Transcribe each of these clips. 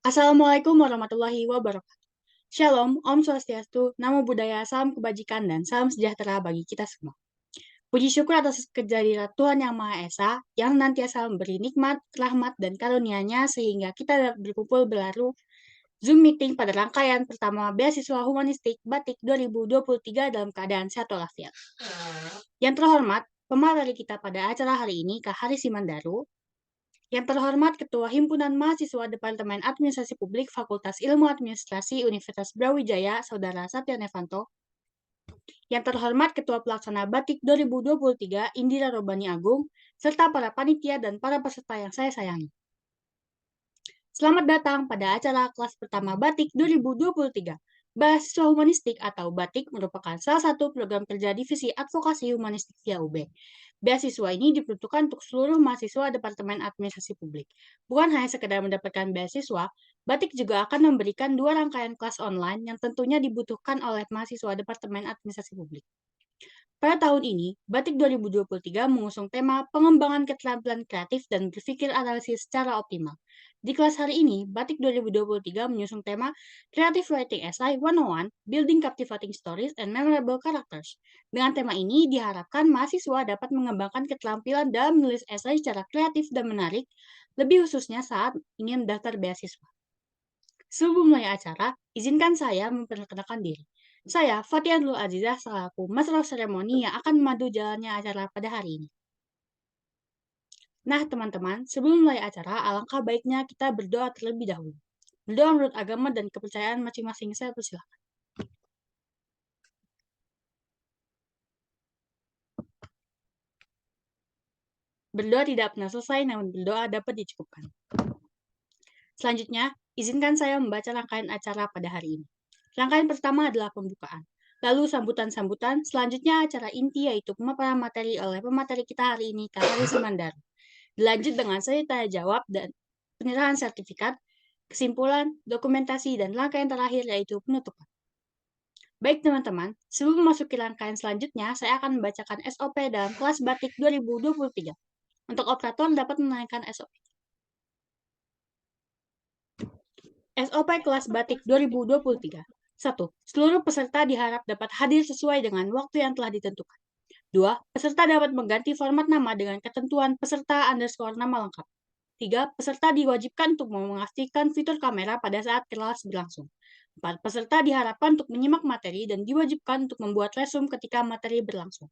Assalamualaikum warahmatullahi wabarakatuh. Shalom, Om Swastiastu, Namo Buddhaya, salam kebajikan, dan salam sejahtera bagi kita semua. Puji syukur atas kehadirat Tuhan Yang Maha Esa, yang nantiasa memberi nikmat, rahmat, dan karunia-Nya sehingga kita dapat berkumpul berlalu Zoom meeting pada rangkaian pertama Beasiswa Humanistik Batik 2023 dalam keadaan sehat walafiat. Yang terhormat, pemateri kita pada acara hari ini, Kak Haris Simandaru. Yang terhormat Ketua Himpunan Mahasiswa Departemen Administrasi Publik Fakultas Ilmu Administrasi Universitas Brawijaya, Saudara Satya Nevanto. Yang terhormat Ketua Pelaksana Batik 2023, Indira Robani Agung, serta para panitia dan para peserta yang saya sayangi. Selamat datang pada acara kelas pertama Batik 2023. Beasiswa Humanistik atau Batik merupakan salah satu program kerja Divisi Advokasi Humanistik via UB. Beasiswa ini diperuntukkan untuk seluruh mahasiswa Departemen Administrasi Publik. Bukan hanya sekedar mendapatkan beasiswa, Batik juga akan memberikan 2 rangkaian kelas online yang tentunya dibutuhkan oleh mahasiswa Departemen Administrasi Publik. Pada tahun ini, Batik 2023 mengusung tema pengembangan keterampilan kreatif dan berpikir analisis secara optimal. Di kelas hari ini, Batik 2023 menyusung tema Creative Writing Essay 101, Building Captivating Stories and Memorable Characters. Dengan tema ini, diharapkan mahasiswa dapat mengembangkan keterampilan dalam menulis esai secara kreatif dan menarik, lebih khususnya saat ingin mendaftar beasiswa. Sebelum mulai acara, izinkan saya memperkenalkan diri. Saya, Fatia Nurul Azizah, selaku Master Seremoni yang akan memandu jalannya acara pada hari ini. Nah, teman-teman, sebelum mulai acara, alangkah baiknya kita berdoa terlebih dahulu. Berdoa menurut agama dan kepercayaan masing-masing. Saya persilakan. Berdoa tidak pernah selesai, namun berdoa dapat dicukupkan. Selanjutnya, izinkan saya membaca rangkaian acara pada hari ini. Rangkaian pertama adalah pembukaan. Lalu sambutan-sambutan, selanjutnya acara inti yaitu pemaparan materi oleh pemateri kita hari ini, Kak Haris Simandaru. Dilanjut dengan sesi tanya jawab dan penyerahan sertifikat, kesimpulan, dokumentasi, dan rangkaian terakhir yaitu penutupan. Baik teman-teman, sebelum memasuki rangkaian selanjutnya, saya akan membacakan SOP dalam kelas Batik 2023. Untuk operator dapat menanyakan SOP. SOP kelas Batik 2023. 1. Seluruh peserta diharap dapat hadir sesuai dengan waktu yang telah ditentukan. 2. Peserta dapat mengganti format nama dengan ketentuan peserta underscore nama lengkap. 3. Peserta diwajibkan untuk mengaktifkan fitur kamera pada saat kelas berlangsung. 4. Peserta diharapkan untuk menyimak materi dan diwajibkan untuk membuat resume ketika materi berlangsung.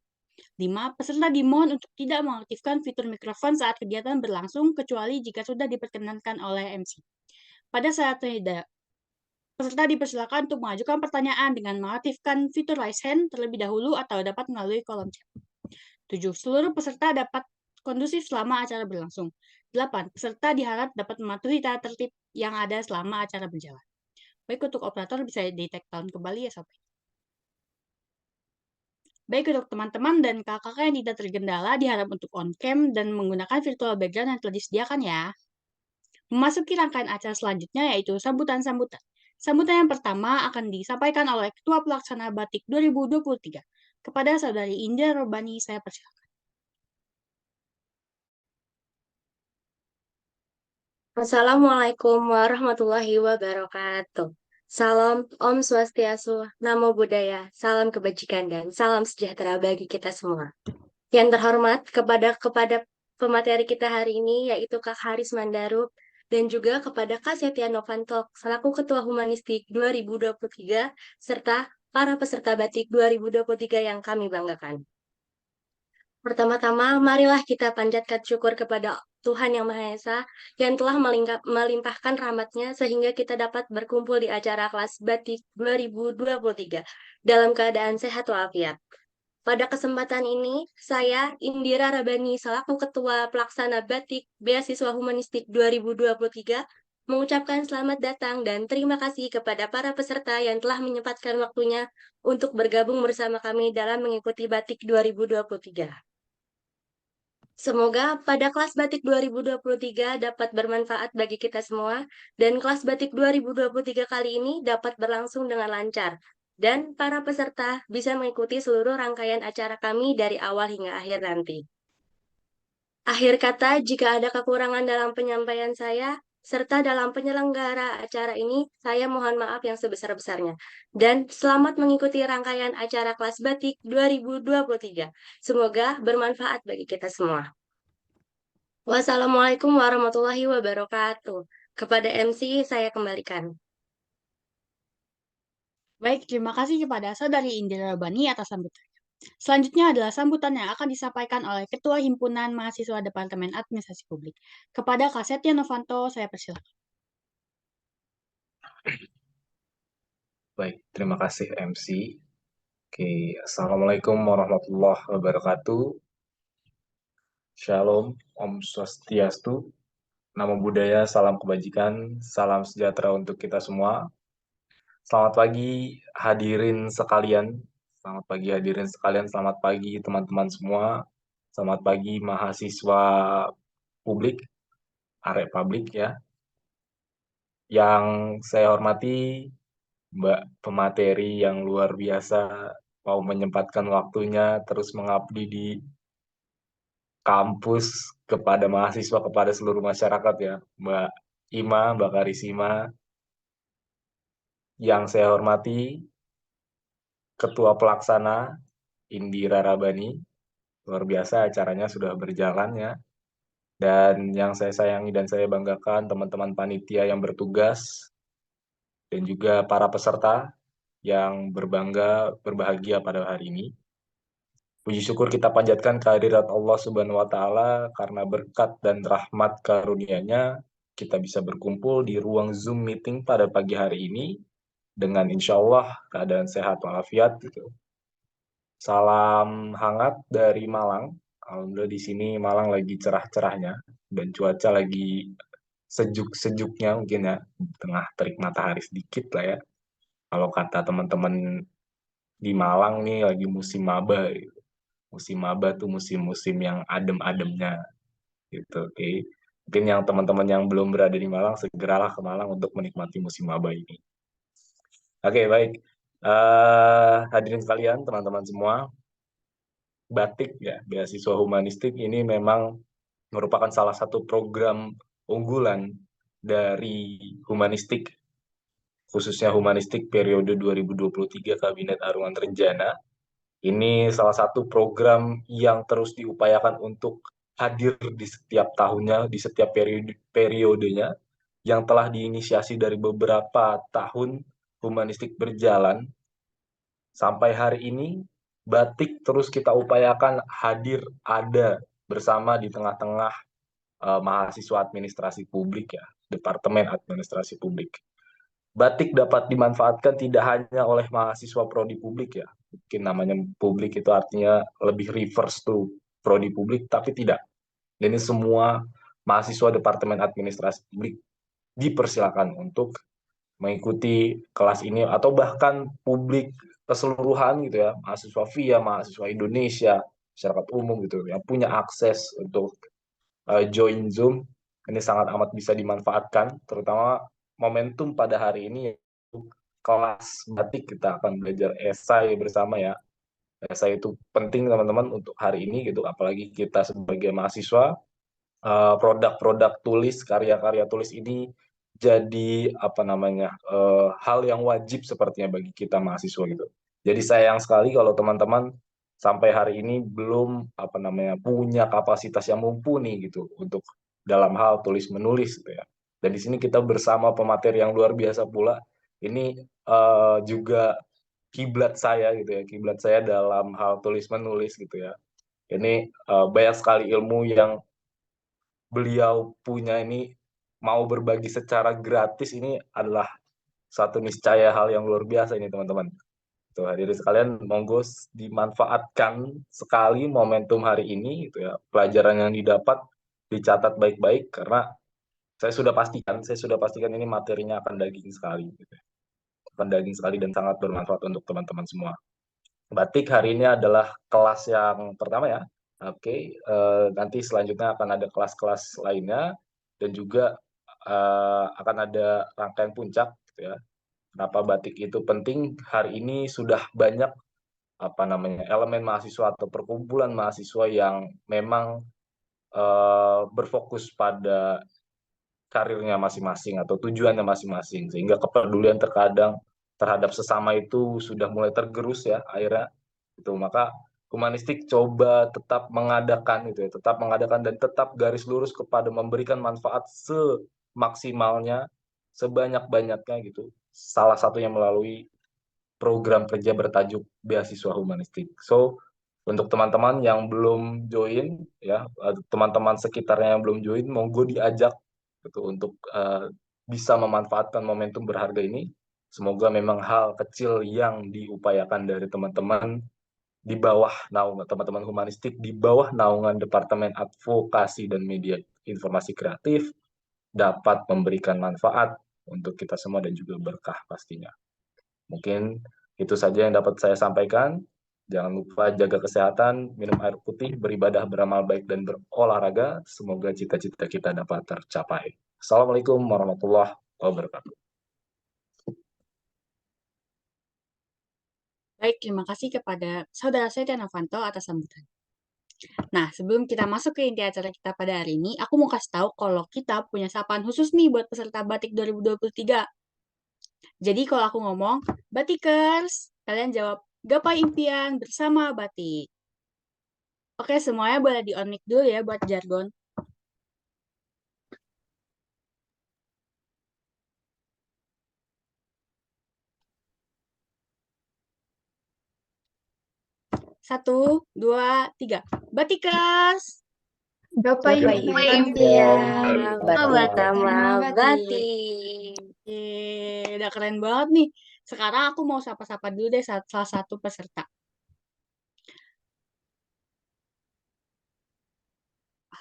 5. Peserta dimohon untuk tidak mengaktifkan fitur mikrofon saat kegiatan berlangsung kecuali jika sudah diperkenankan oleh MC. Pada saat tidak, peserta dipersilakan untuk mengajukan pertanyaan dengan mengaktifkan fitur raise hand terlebih dahulu atau dapat melalui kolom chat. 7. Seluruh peserta dapat kondusif selama acara berlangsung. 8. Peserta diharap dapat mematuhi tata tertib yang ada selama acara berjalan. Baik, untuk operator bisa di-take down kembali ya, Sob. Baik, untuk teman-teman dan kakak yang tidak tergendala diharap untuk on-cam dan menggunakan virtual background yang telah disediakan ya. Memasuki rangkaian acara selanjutnya yaitu sambutan-sambutan. Sambutan yang pertama akan disampaikan oleh Ketua Pelaksana Batik 2023. Kepada Saudari Indra Robani, saya persilakan. Assalamualaikum warahmatullahi wabarakatuh. Salam Om Swastiastu, Namo Buddhaya, salam kebajikan dan salam sejahtera bagi kita semua. Yang terhormat kepada pemateri kita hari ini yaitu Kak Haris Mandaru dan juga kepada Kak Setia Novanto selaku Ketua Humanistik 2023 serta para peserta Batik 2023 yang kami banggakan. Pertama-tama, marilah kita panjatkan syukur kepada Tuhan Yang Maha Esa yang telah melimpahkan rahmat-Nya sehingga kita dapat berkumpul di acara kelas Batik 2023 dalam keadaan sehat walafiat. Pada kesempatan ini, saya Indira Rabani selaku Ketua Pelaksana Batik Beasiswa Humanistik 2023 mengucapkan selamat datang dan terima kasih kepada para peserta yang telah menyempatkan waktunya untuk bergabung bersama kami dalam mengikuti Batik 2023. Semoga pada kelas Batik 2023 dapat bermanfaat bagi kita semua dan kelas Batik 2023 kali ini dapat berlangsung dengan lancar dan para peserta bisa mengikuti seluruh rangkaian acara kami dari awal hingga akhir nanti. Akhir kata, jika ada kekurangan dalam penyampaian saya, serta dalam penyelenggara acara ini, saya mohon maaf yang sebesar-besarnya. Dan selamat mengikuti rangkaian acara kelas batik 2023. Semoga bermanfaat bagi kita semua. Wassalamualaikum warahmatullahi wabarakatuh. Kepada MC, saya kembalikan. Baik, terima kasih kepada Saudari Indira Bani atas sambutannya. Selanjutnya adalah sambutan yang akan disampaikan oleh Ketua Himpunan Mahasiswa Departemen Administrasi Publik. Kepada Kak Setia Novanto, saya persilakan. Baik, terima kasih MC. Oke, Assalamualaikum warahmatullahi wabarakatuh. Shalom, Om Swastiastu, Namo Buddhaya, salam kebajikan, salam sejahtera untuk kita semua. Selamat pagi hadirin sekalian, selamat pagi hadirin sekalian, selamat pagi teman-teman semua, selamat pagi mahasiswa publik, arek publik ya. Yang saya hormati Mbak pemateri yang luar biasa, mau menyempatkan waktunya terus mengabdi di kampus kepada mahasiswa, kepada seluruh masyarakat ya, Mbak Ima, Mbak Karisima. Yang saya hormati Ketua Pelaksana Indira Rabani, luar biasa acaranya sudah berjalan ya. Dan yang saya sayangi dan saya banggakan teman-teman panitia yang bertugas dan juga para peserta yang berbahagia pada hari ini. Puji syukur kita panjatkan kehadirat Allah Subhanahu wa Ta'ala karena berkat dan rahmat karunia-Nya kita bisa berkumpul di ruang Zoom meeting pada pagi hari ini dengan insya Allah keadaan sehat walafiat gitu. Salam hangat dari Malang. Alhamdulillah di sini Malang lagi cerah-cerahnya dan cuaca lagi sejuk-sejuknya mungkin ya, tengah terik matahari sedikit lah ya. Kalau kata teman-teman di Malang nih lagi musim maba gitu. Musim maba tuh musim-musim yang adem-ademnya gitu. Oke. Mungkin yang teman-teman yang belum berada di Malang segeralah ke Malang untuk menikmati musim maba ini. Oke, baik. Hadirin sekalian, teman-teman semua, batik ya, beasiswa humanistik ini memang merupakan salah satu program unggulan dari humanistik, khususnya humanistik periode 2023 Kabinet Arungan Renjana. Ini salah satu program yang terus diupayakan untuk hadir di setiap tahunnya, di setiap periodenya, yang telah diinisiasi dari beberapa tahun humanistik berjalan. Sampai hari ini, batik terus kita upayakan hadir, ada bersama di tengah-tengah mahasiswa administrasi publik ya, Departemen Administrasi Publik. Batik dapat dimanfaatkan tidak hanya oleh mahasiswa prodi publik ya. Mungkin namanya publik itu artinya lebih reverse to prodi publik, tapi tidak. Ini semua mahasiswa Departemen Administrasi Publik dipersilakan untuk mengikuti kelas ini atau bahkan publik keseluruhan gitu ya, mahasiswa VIA, mahasiswa Indonesia, masyarakat umum gitu yang punya akses untuk join Zoom. Ini sangat amat bisa dimanfaatkan, terutama momentum pada hari ini kelas batik kita akan belajar esai bersama ya. Esai itu penting teman-teman untuk hari ini gitu, apalagi kita sebagai mahasiswa, produk-produk tulis, karya-karya tulis ini jadi apa namanya hal yang wajib sepertinya bagi kita mahasiswa gitu. Jadi sayang sekali kalau teman-teman sampai hari ini belum apa namanya punya kapasitas yang mumpuni gitu untuk dalam hal tulis menulis gitu ya. Dan di sini kita bersama pemateri yang luar biasa pula. Ini juga kiblat saya gitu ya, kiblat saya dalam hal tulis menulis gitu ya. Ini banyak sekali ilmu yang beliau punya ini mau berbagi secara gratis, ini adalah satu niscaya hal yang luar biasa ini teman-teman. Tuh, hadirin sekalian, monggo dimanfaatkan sekali momentum hari ini gitu ya. Pelajaran yang didapat dicatat baik-baik karena saya sudah pastikan ini materinya akan daging sekali gitu ya. Akan daging sekali dan sangat bermanfaat untuk teman-teman semua. Batik hari ini adalah kelas yang pertama ya. Oke, nanti selanjutnya akan ada kelas-kelas lainnya dan juga akan ada rangkaian puncak gitu ya. Kenapa batik itu penting? Hari ini sudah banyak apa namanya elemen mahasiswa atau perkumpulan mahasiswa yang memang berfokus pada karirnya masing-masing atau tujuannya masing-masing, sehingga kepedulian terkadang terhadap sesama itu sudah mulai tergerus ya akhirnya itu. Maka humanistik coba tetap mengadakan itu ya, tetap mengadakan dan tetap garis lurus kepada memberikan manfaat semaksimalnya, sebanyak-banyaknya gitu. Salah satunya melalui program kerja bertajuk beasiswa humanistik. So, untuk teman-teman yang belum join ya, teman-teman sekitarnya yang belum join, monggo diajak gitu untuk bisa memanfaatkan momentum berharga ini. Semoga memang hal kecil yang diupayakan dari teman-teman di bawah naungan teman-teman humanistik, di bawah naungan Departemen Advokasi dan Media Informasi Kreatif dapat memberikan manfaat untuk kita semua dan juga berkah pastinya. Mungkin itu saja yang dapat saya sampaikan. Jangan lupa jaga kesehatan, minum air putih, beribadah, beramal baik, dan berolahraga. Semoga cita-cita kita dapat tercapai. Assalamualaikum warahmatullahi wabarakatuh. Baik, terima kasih kepada Saudara Setia Novanto atas sambutan. Nah, sebelum kita masuk ke inti acara kita pada hari ini, aku mau kasih tahu kalau kita punya sapaan khusus nih buat peserta Batik 2023. Jadi kalau aku ngomong, Batikers, kalian jawab, gapai impian bersama Batik. Oke, semuanya boleh di on mic dulu ya buat jargon. Satu, dua, tiga. Batikers. Gapai Gapai impian impian bersama bersama Batik. Batik. Udah keren banget nih. Sekarang aku mau sapa-sapa dulu deh salah satu peserta.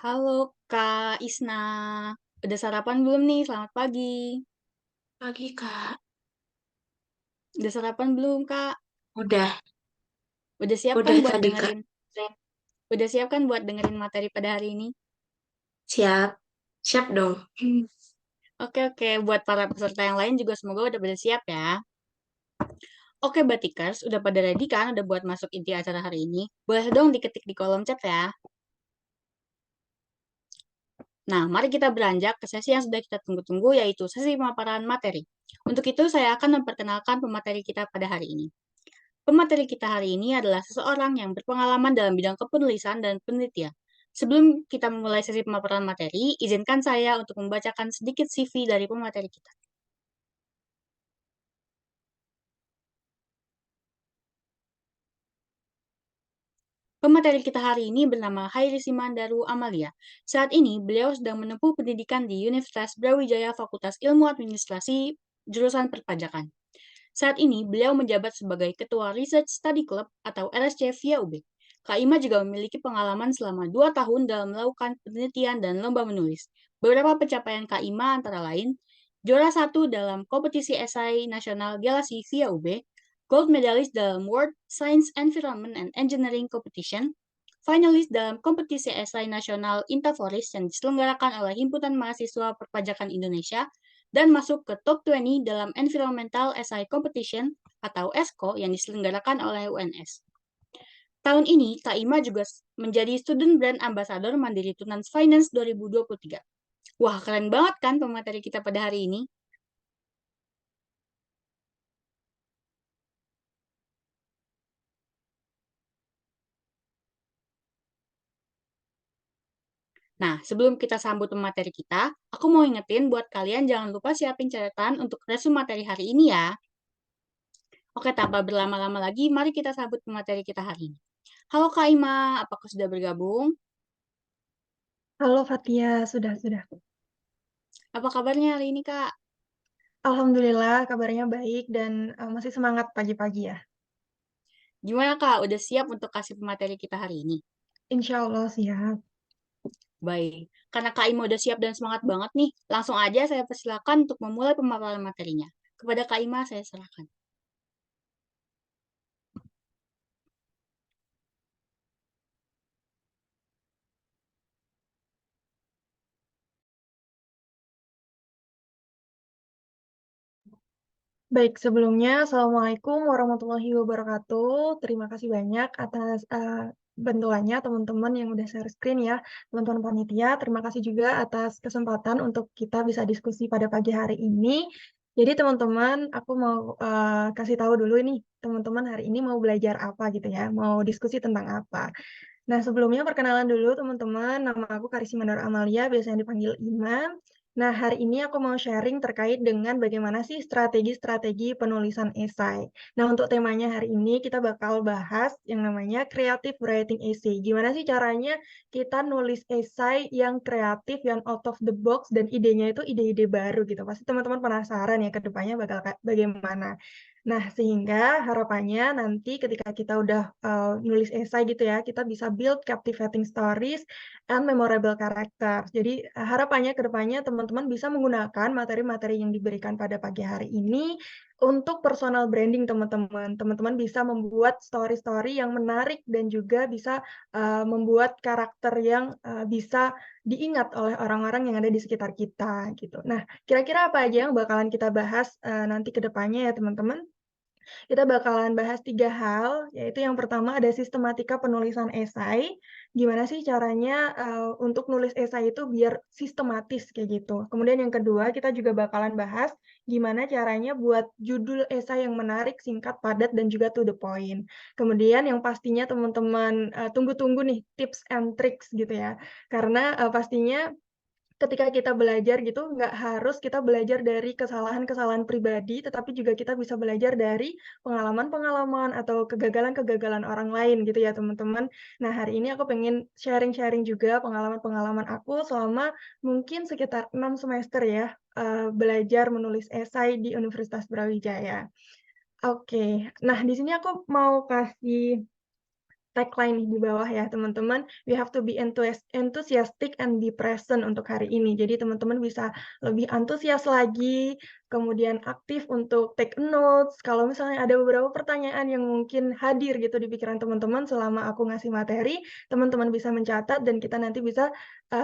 Halo Kak Isna. Udah sarapan belum nih? Selamat pagi. Pagi, Kak. Udah sarapan belum, Kak? Udah Udah siap kan buat tadi, Kak. dengerin? Udah siap kan buat dengerin materi pada hari ini? Siap. Siap dong. Oke. Buat para peserta yang lain juga semoga udah pada siap ya. Oke, Batikers, udah pada ready kan? Udah buat masuk inti acara hari ini? Boleh dong diketik di kolom chat ya. Nah, mari kita beranjak ke sesi yang sudah kita tunggu-tunggu, yaitu sesi pemaparan materi. Untuk itu, saya akan memperkenalkan pemateri kita pada hari ini. Pemateri kita hari ini adalah seseorang yang berpengalaman dalam bidang kepenulisan dan penelitian. Sebelum kita memulai sesi pemaparan materi, izinkan saya untuk membacakan sedikit CV dari pemateri kita. Pemateri kita hari ini bernama Hairi Simandaru Amalia. Saat ini, beliau sedang menempuh pendidikan di Universitas Brawijaya Fakultas Ilmu Administrasi, jurusan Perpajakan. Saat ini, beliau menjabat sebagai Ketua Research Study Club atau RSC via UB. Kak Ima juga memiliki pengalaman selama 2 tahun dalam melakukan penelitian dan lomba menulis. Beberapa pencapaian Kak Ima antara lain, juara 1 dalam kompetisi esai nasional Galaxy via UB, gold medalist dalam World Science Environment and Engineering Competition, finalis dalam kompetisi esai nasional Intaforis yang diselenggarakan oleh Himpunan Mahasiswa Perpajakan Indonesia, dan masuk ke top 20 dalam Environmental Essay Competition atau ESCO yang diselenggarakan oleh UNS. Tahun ini, Kak Ima juga menjadi Student Brand Ambassador Mandiri Tunans Finance 2023. Wah, keren banget kan pemateri kita pada hari ini? Nah, sebelum kita sambut pemateri kita, aku mau ingetin buat kalian jangan lupa siapin catatan untuk resume materi hari ini ya. Oke, tanpa berlama-lama lagi, mari kita sambut pemateri kita hari ini. Halo Kak Ima, apakah sudah bergabung? Halo Fatia, sudah. Apa kabarnya hari ini, Kak? Alhamdulillah kabarnya baik dan masih semangat pagi-pagi ya. Gimana, Kak? Udah siap untuk kasih pemateri kita hari ini? Insya Allah siap. Baik, karena Kak Ima udah siap dan semangat banget nih, langsung aja saya persilakan untuk memulai pemaparan materinya. Kepada Kak Ima, saya serahkan. Baik, sebelumnya Assalamualaikum warahmatullahi wabarakatuh. Terima kasih banyak atas bantuannya teman-teman yang udah share screen ya, teman-teman panitia. Terima kasih juga atas kesempatan untuk kita bisa diskusi pada pagi hari ini. Jadi teman-teman, aku mau kasih tahu dulu nih, teman-teman hari ini mau belajar apa gitu ya, mau diskusi tentang apa. Nah, sebelumnya perkenalan dulu teman-teman, nama aku Karisma Nur Amalia, biasanya dipanggil Ima. Nah, hari ini aku mau sharing terkait dengan bagaimana sih strategi-strategi penulisan esai. Nah, untuk temanya hari ini kita bakal bahas yang namanya creative writing essay. Gimana sih caranya kita nulis esai yang kreatif, yang out of the box, dan idenya itu ide-ide baru gitu. Pasti teman-teman penasaran ya ke depannya bakal bagaimana. Nah, sehingga harapannya nanti ketika kita udah nulis esai gitu ya, kita bisa build captivating stories and memorable character. Jadi harapannya ke depannya teman-teman bisa menggunakan materi-materi yang diberikan pada pagi hari ini untuk personal branding teman-teman. Teman-teman bisa membuat story-story yang menarik dan juga bisa membuat karakter yang bisa diingat oleh orang-orang yang ada di sekitar kita gitu. Nah, kira-kira apa aja yang bakalan kita bahas nanti ke depannya ya teman-teman? Kita bakalan bahas 3 hal, yaitu yang pertama ada sistematika penulisan esai. Gimana sih caranya, untuk nulis esai itu biar sistematis kayak gitu. Kemudian yang kedua, kita juga bakalan bahas gimana caranya buat judul esai yang menarik, singkat, padat, dan juga to the point. Kemudian yang pastinya teman-teman, tunggu-tunggu nih tips and tricks gitu ya. Karena, pastinya ketika kita belajar gitu, nggak harus kita belajar dari kesalahan-kesalahan pribadi, tetapi juga kita bisa belajar dari pengalaman-pengalaman atau kegagalan-kegagalan orang lain gitu ya teman-teman. Nah hari ini aku pengen sharing-sharing juga pengalaman-pengalaman aku selama mungkin sekitar 6 semester ya, belajar menulis esai di Universitas Brawijaya. Oke, nah di sini aku mau kasih tagline nih di bawah ya teman-teman, we have to be enthusiastic and be present untuk hari ini. Jadi teman-teman bisa lebih antusias lagi, kemudian aktif untuk take notes. Kalau misalnya ada beberapa pertanyaan yang mungkin hadir gitu di pikiran teman-teman selama aku ngasih materi, teman-teman bisa mencatat dan kita nanti bisa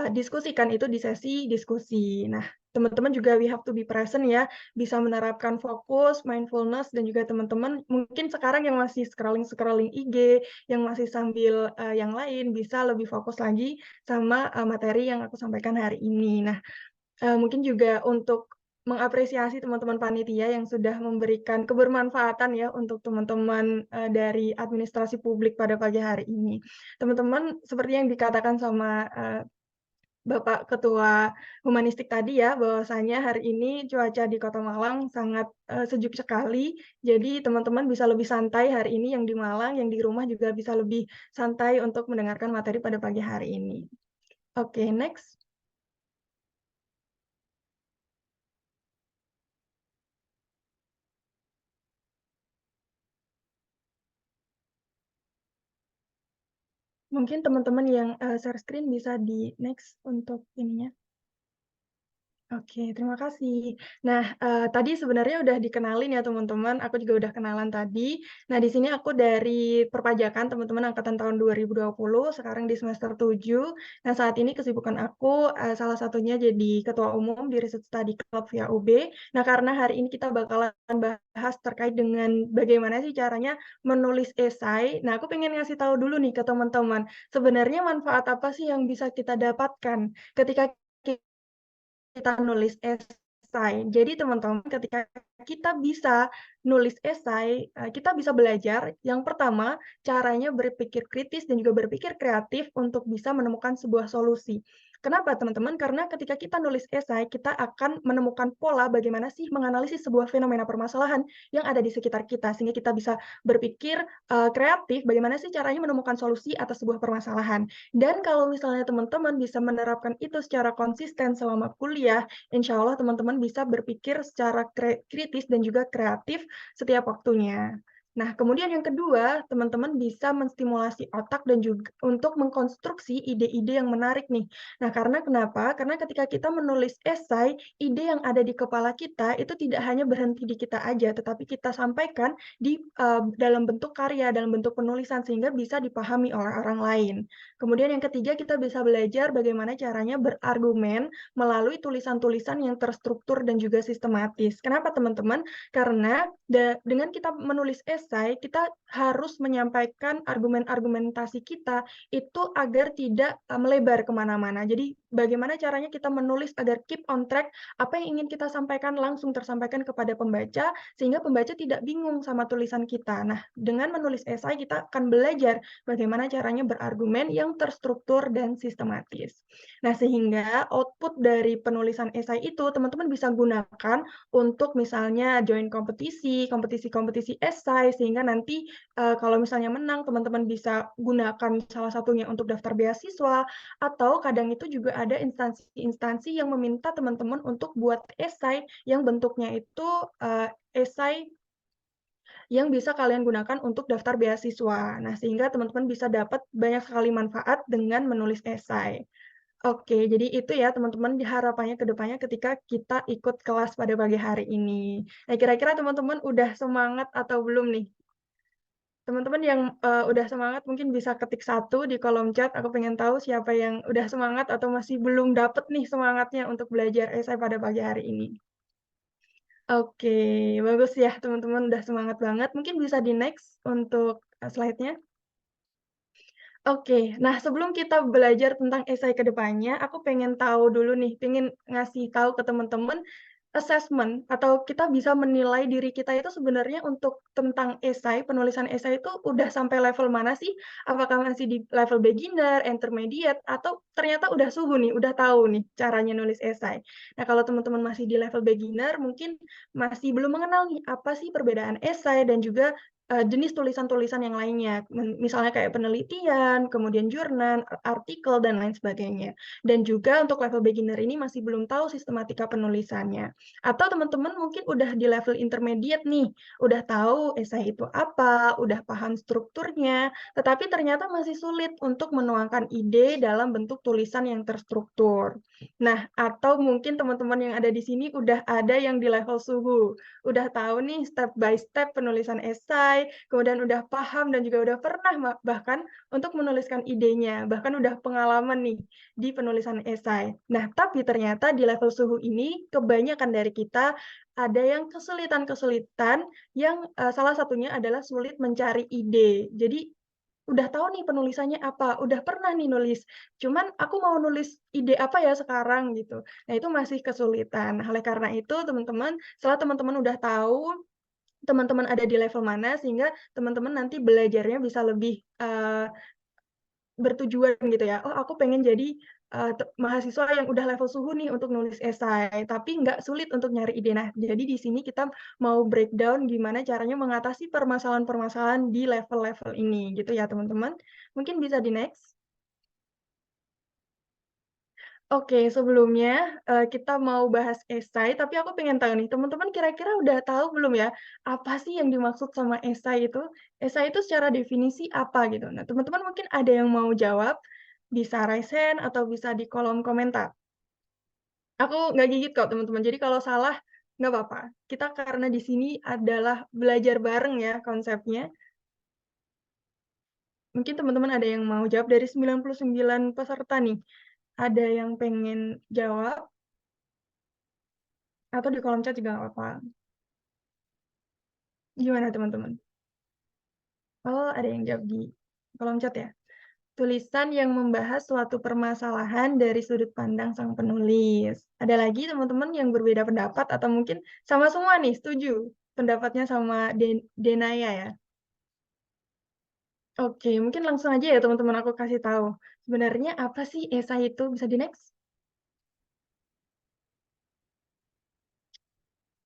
diskusikan itu di sesi diskusi. Nah, teman-teman juga we have to be present ya, bisa menerapkan fokus, mindfulness, dan juga teman-teman mungkin sekarang yang masih scrolling-scrolling IG, yang masih sambil, yang lain bisa lebih fokus lagi sama, materi yang aku sampaikan hari ini. Nah, mungkin juga untuk mengapresiasi teman-teman panitia yang sudah memberikan kebermanfaatan ya untuk teman-teman, dari administrasi publik pada pagi hari ini. Teman-teman seperti yang dikatakan sama, Bapak Ketua Humanistik tadi ya, bahwasanya hari ini cuaca di Kota Malang sangat, sejuk sekali. Jadi teman-teman bisa lebih santai hari ini yang di Malang, yang di rumah juga bisa lebih santai untuk mendengarkan materi pada pagi hari ini. Oke, next. Mungkin teman-teman yang, share screen bisa di next untuk ininya. Oke, terima kasih. Nah, tadi sebenarnya udah dikenalin ya teman-teman, aku juga udah kenalan tadi. Nah, di sini aku dari perpajakan teman-teman angkatan tahun 2020, sekarang di semester 7. Nah, saat ini kesibukan aku, salah satunya jadi ketua umum di Research Study Club via UB. Nah, karena hari ini kita bakalan bahas terkait dengan bagaimana sih caranya menulis esai. Nah, aku pengen ngasih tahu dulu nih ke teman-teman, sebenarnya manfaat apa sih yang bisa kita dapatkan ketika kita nulis esai. Jadi teman-teman ketika kita bisa nulis esai, kita bisa belajar yang pertama caranya berpikir kritis dan juga berpikir kreatif untuk bisa menemukan sebuah solusi. Kenapa teman-teman? Karena ketika kita nulis esai, kita akan menemukan pola bagaimana sih menganalisis sebuah fenomena permasalahan yang ada di sekitar kita, sehingga kita bisa berpikir kreatif bagaimana sih caranya menemukan solusi atas sebuah permasalahan. Dan kalau misalnya teman-teman bisa menerapkan itu secara konsisten selama kuliah, insya Allah teman-teman bisa berpikir secara kritis dan juga kreatif setiap waktunya. Nah, kemudian yang kedua, teman-teman bisa menstimulasi otak dan juga untuk mengkonstruksi ide-ide yang menarik nih. Nah, karena kenapa? Karena ketika kita menulis esai, ide yang ada di kepala kita itu tidak hanya berhenti di kita aja, tetapi kita sampaikan di dalam bentuk karya, dalam bentuk penulisan sehingga bisa dipahami oleh orang lain. Kemudian yang ketiga, kita bisa belajar bagaimana caranya berargumen melalui tulisan-tulisan yang terstruktur dan juga sistematis. Kenapa teman-teman? Karena dengan kita menulis esai esai, kita harus menyampaikan argumentasi kita itu agar tidak melebar kemana-mana. Jadi bagaimana caranya kita menulis agar keep on track, apa yang ingin kita sampaikan langsung tersampaikan kepada pembaca, sehingga pembaca tidak bingung sama tulisan kita. Nah, dengan menulis esai kita akan belajar bagaimana caranya berargumen yang terstruktur dan sistematis. Nah, sehingga output dari penulisan esai itu teman-teman bisa gunakan untuk misalnya join kompetisi esai, sehingga nanti kalau misalnya menang, teman-teman bisa gunakan salah satunya untuk daftar beasiswa, atau kadang itu juga ada instansi-instansi yang meminta teman-teman untuk buat esai yang bentuknya itu esai yang bisa kalian gunakan untuk daftar beasiswa. Nah, sehingga teman-teman bisa dapat banyak sekali manfaat dengan menulis esai. Oke, jadi itu ya teman-teman harapannya ke depannya ketika kita ikut kelas pada pagi hari ini. Nah, kira-kira teman-teman udah semangat atau belum nih? Teman-teman yang udah semangat mungkin bisa ketik 1 di kolom chat, aku pengen tahu siapa yang udah semangat atau masih belum dapet nih semangatnya untuk belajar esai pada pagi hari ini. Oke, bagus ya teman-teman udah semangat banget. Mungkin bisa di-next untuk slide-nya. Oke, nah sebelum kita belajar tentang esai ke depannya, aku pengen tahu dulu nih, pengen ngasih tahu ke teman-teman assessment atau kita bisa menilai diri kita itu sebenarnya untuk tentang esai, penulisan esai itu udah sampai level mana sih? Apakah masih di level beginner, intermediate, atau ternyata udah suhu nih, udah tahu nih caranya nulis esai. Nah, kalau teman-teman masih di level beginner, mungkin masih belum mengenal nih apa sih perbedaan esai dan juga jenis tulisan-tulisan yang lainnya, misalnya kayak penelitian, kemudian jurnal, artikel, dan lain sebagainya. Dan juga untuk level beginner ini masih belum tahu sistematika penulisannya. Atau teman-teman mungkin udah di level intermediate nih, udah tahu esai itu apa, udah paham strukturnya, tetapi ternyata masih sulit untuk menuangkan ide dalam bentuk tulisan yang terstruktur. Nah, atau mungkin teman-teman yang ada di sini udah ada yang di level suhu, udah tahu nih step by step penulisan esai, kemudian udah paham dan juga udah pernah bahkan untuk menuliskan idenya, bahkan udah pengalaman nih di penulisan esai. Nah, tapi ternyata di level suhu ini kebanyakan dari kita ada yang kesulitan-kesulitan yang salah satunya adalah sulit mencari ide. Jadi udah tahu nih penulisannya apa, udah pernah nih nulis, cuman aku mau nulis ide apa ya sekarang gitu. Nah, itu masih kesulitan. Oleh karena itu teman-teman, setelah teman-teman udah tahu teman-teman ada di level mana, sehingga teman-teman nanti belajarnya bisa lebih, bertujuan gitu ya, "Oh aku pengen jadi, mahasiswa yang udah level suhu nih untuk nulis esai," tapi nggak sulit untuk nyari ide. Nah, jadi di sini kita mau breakdown gimana caranya mengatasi permasalahan-permasalahan di level-level ini gitu ya teman-teman. Mungkin bisa di-next. Oke, sebelumnya, kita mau bahas esai, tapi aku pengen tahu nih, teman-teman kira-kira udah tahu belum ya, apa sih yang dimaksud sama esai itu? Esai itu secara definisi apa gitu. Nah, teman-teman mungkin ada yang mau jawab, bisa raise hand atau bisa di kolom komentar. Aku nggak gigit kok teman-teman, jadi kalau salah nggak apa-apa. Kita karena di sini adalah belajar bareng ya konsepnya. Mungkin teman-teman ada yang mau jawab dari 99 peserta nih, ada yang pengen jawab? Atau di kolom chat juga nggak apa-apa. Gimana teman-teman? Oh, ada yang jawab di kolom chat ya? Tulisan yang membahas suatu permasalahan dari sudut pandang sang penulis. Ada lagi teman-teman yang berbeda pendapat atau mungkin sama semua nih, setuju pendapatnya sama Denaya ya? Oke, mungkin langsung aja ya teman-teman aku kasih tahu. Sebenarnya apa sih esai itu? Bisa di-next?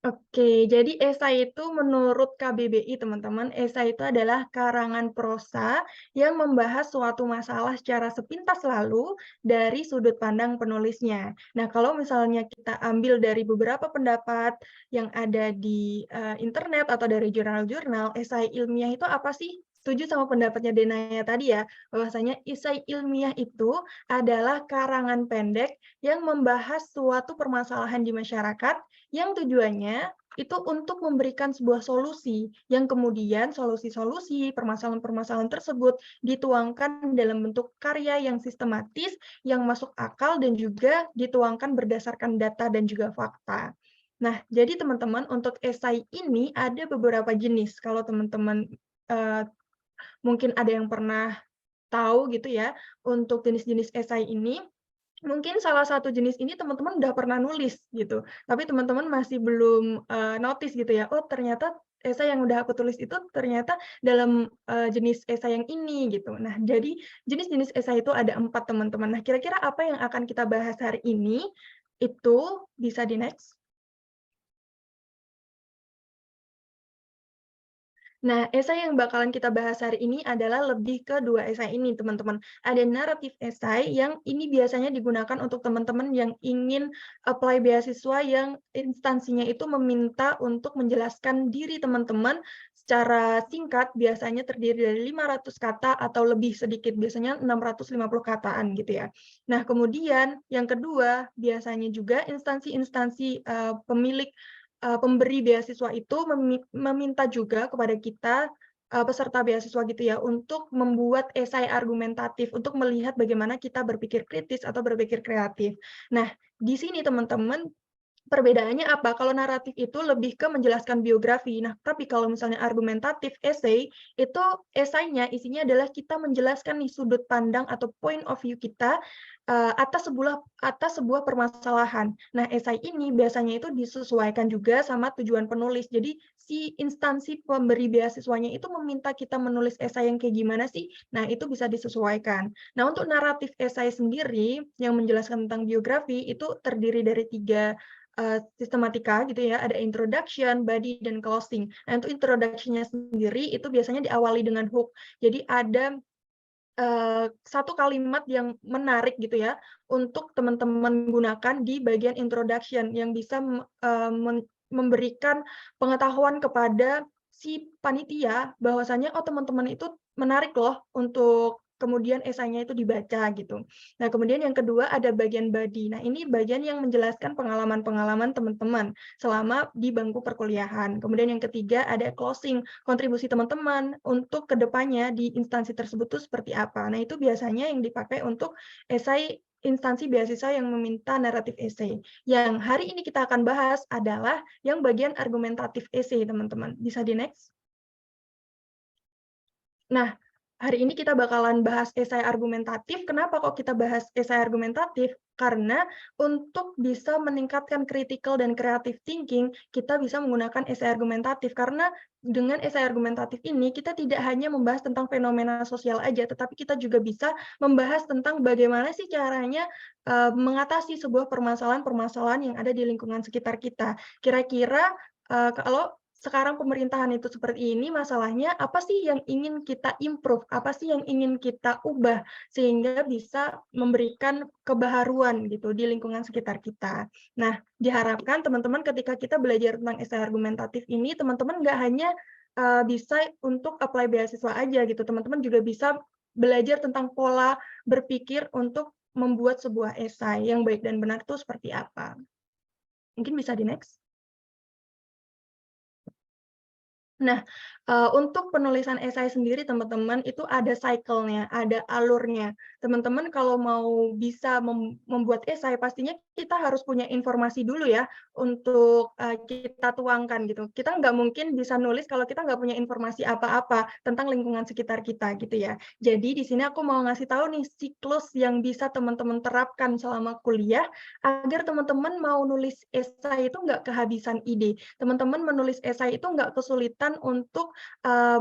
Oke, jadi esai itu menurut KBBI teman-teman, esai itu adalah karangan prosa yang membahas suatu masalah secara sepintas lalu dari sudut pandang penulisnya. Nah, kalau misalnya kita ambil dari beberapa pendapat yang ada di internet atau dari jurnal-jurnal, esai ilmiah itu apa sih? Setuju sama pendapatnya Denaya tadi ya, bahwasanya esai ilmiah itu adalah karangan pendek yang membahas suatu permasalahan di masyarakat yang tujuannya itu untuk memberikan sebuah solusi, yang kemudian solusi-solusi, permasalahan-permasalahan tersebut dituangkan dalam bentuk karya yang sistematis, yang masuk akal, dan juga dituangkan berdasarkan data dan juga fakta. Nah, jadi teman-teman untuk esai ini ada beberapa jenis. Kalau teman-teman mungkin ada yang pernah tahu gitu ya, untuk jenis-jenis esai ini, mungkin salah satu jenis ini teman-teman udah pernah nulis gitu, tapi teman-teman masih belum, notice gitu ya, oh ternyata esai yang udah aku tulis itu ternyata dalam, jenis esai yang ini gitu. Nah, jadi jenis-jenis esai itu ada 4 teman-teman. Nah, kira-kira apa yang akan kita bahas hari ini, itu bisa di-next. Nah, esai yang bakalan kita bahas hari ini adalah lebih ke 2 esai ini, teman-teman. Ada naratif esai yang ini biasanya digunakan untuk teman-teman yang ingin apply beasiswa yang instansinya itu meminta untuk menjelaskan diri teman-teman secara singkat, biasanya terdiri dari 500 kata atau lebih sedikit, biasanya 650 kataan gitu ya. Nah, kemudian yang kedua, biasanya juga instansi-instansi, pemilik pemberi beasiswa itu meminta juga kepada kita, peserta beasiswa gitu ya, untuk membuat esai argumentatif, untuk melihat bagaimana kita berpikir kritis atau berpikir kreatif. Nah, di sini teman-teman, perbedaannya apa? Kalau naratif itu lebih ke menjelaskan biografi. Nah, tapi kalau misalnya argumentatif essay, itu esainya isinya adalah kita menjelaskan nih sudut pandang atau point of view kita atas sebuah permasalahan. Nah, esai ini biasanya itu disesuaikan juga sama tujuan penulis. Jadi si instansi pemberi beasiswanya itu meminta kita menulis esai yang kayak gimana sih? Nah, itu bisa disesuaikan. Nah, untuk naratif esai sendiri yang menjelaskan tentang biografi itu terdiri dari 3 sistematika gitu ya, ada introduction, body, dan closing. Nah, untuk introduction-nya sendiri itu biasanya diawali dengan hook. Jadi ada satu kalimat yang menarik gitu ya, untuk teman-teman gunakan di bagian introduction yang bisa memberikan pengetahuan kepada si panitia bahwasanya, oh teman-teman itu menarik loh untuk kemudian esainya itu dibaca gitu. Nah, kemudian yang kedua ada bagian body. Nah, ini bagian yang menjelaskan pengalaman-pengalaman teman-teman selama di bangku perkuliahan. Kemudian yang ketiga ada closing, kontribusi teman-teman untuk kedepannya di instansi tersebut tuh seperti apa. Nah, itu biasanya yang dipakai untuk esai instansi beasiswa yang meminta naratif esai. Yang hari ini kita akan bahas adalah yang bagian argumentatif esai, teman-teman. Bisa di-next? Nah, hari ini kita bakalan bahas esai argumentatif. Kenapa kok kita bahas esai argumentatif? Karena untuk bisa meningkatkan critical dan creative thinking, kita bisa menggunakan esai argumentatif. Karena dengan esai argumentatif ini, kita tidak hanya membahas tentang fenomena sosial aja, tetapi kita juga bisa membahas tentang bagaimana sih caranya mengatasi sebuah permasalahan-permasalahan yang ada di lingkungan sekitar kita. Kira-kira kalau sekarang pemerintahan itu seperti ini, masalahnya apa sih yang ingin kita improve, apa sih yang ingin kita ubah, sehingga bisa memberikan kebaharuan gitu di lingkungan sekitar kita. Nah, diharapkan teman-teman ketika kita belajar tentang esai argumentatif ini, teman-teman nggak hanya bisa untuk apply beasiswa aja gitu, teman-teman juga bisa belajar tentang pola berpikir untuk membuat sebuah esai yang baik dan benar itu seperti apa. Mungkin bisa di-next. Nah, untuk penulisan esai sendiri teman-teman itu ada cycle-nya, ada alurnya. Teman-teman kalau mau bisa membuat esai pastinya kita harus punya informasi dulu ya untuk, kita tuangkan gitu. Kita nggak mungkin bisa nulis kalau kita nggak punya informasi apa-apa tentang lingkungan sekitar kita gitu ya. Jadi di sini aku mau ngasih tahu nih siklus yang bisa teman-teman terapkan selama kuliah agar teman-teman mau nulis esai itu nggak kehabisan ide. Teman-teman menulis esai itu nggak kesulitan untuk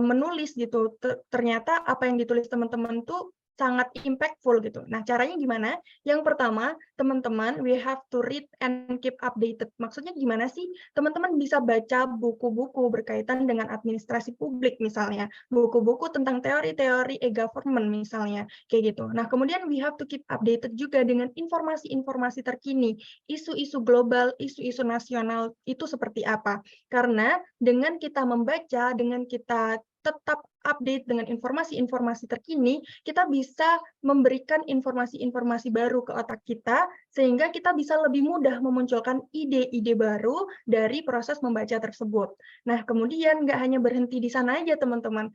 menulis gitu. Ternyata apa yang ditulis teman-teman tuh sangat impactful gitu. Nah, caranya gimana? Yang pertama, teman-teman, we have to read and keep updated. Maksudnya gimana sih? Teman-teman bisa baca buku-buku berkaitan dengan administrasi publik misalnya, buku-buku tentang teori-teori e-government misalnya, kayak gitu. Nah, kemudian we have to keep updated juga dengan informasi-informasi terkini, isu-isu global, isu-isu nasional itu seperti apa. Karena dengan kita membaca, dengan kita tetap update dengan informasi-informasi terkini, kita bisa memberikan informasi-informasi baru ke otak kita, sehingga kita bisa lebih mudah memunculkan ide-ide baru dari proses membaca tersebut. Nah, kemudian nggak hanya berhenti di sana aja, teman-teman.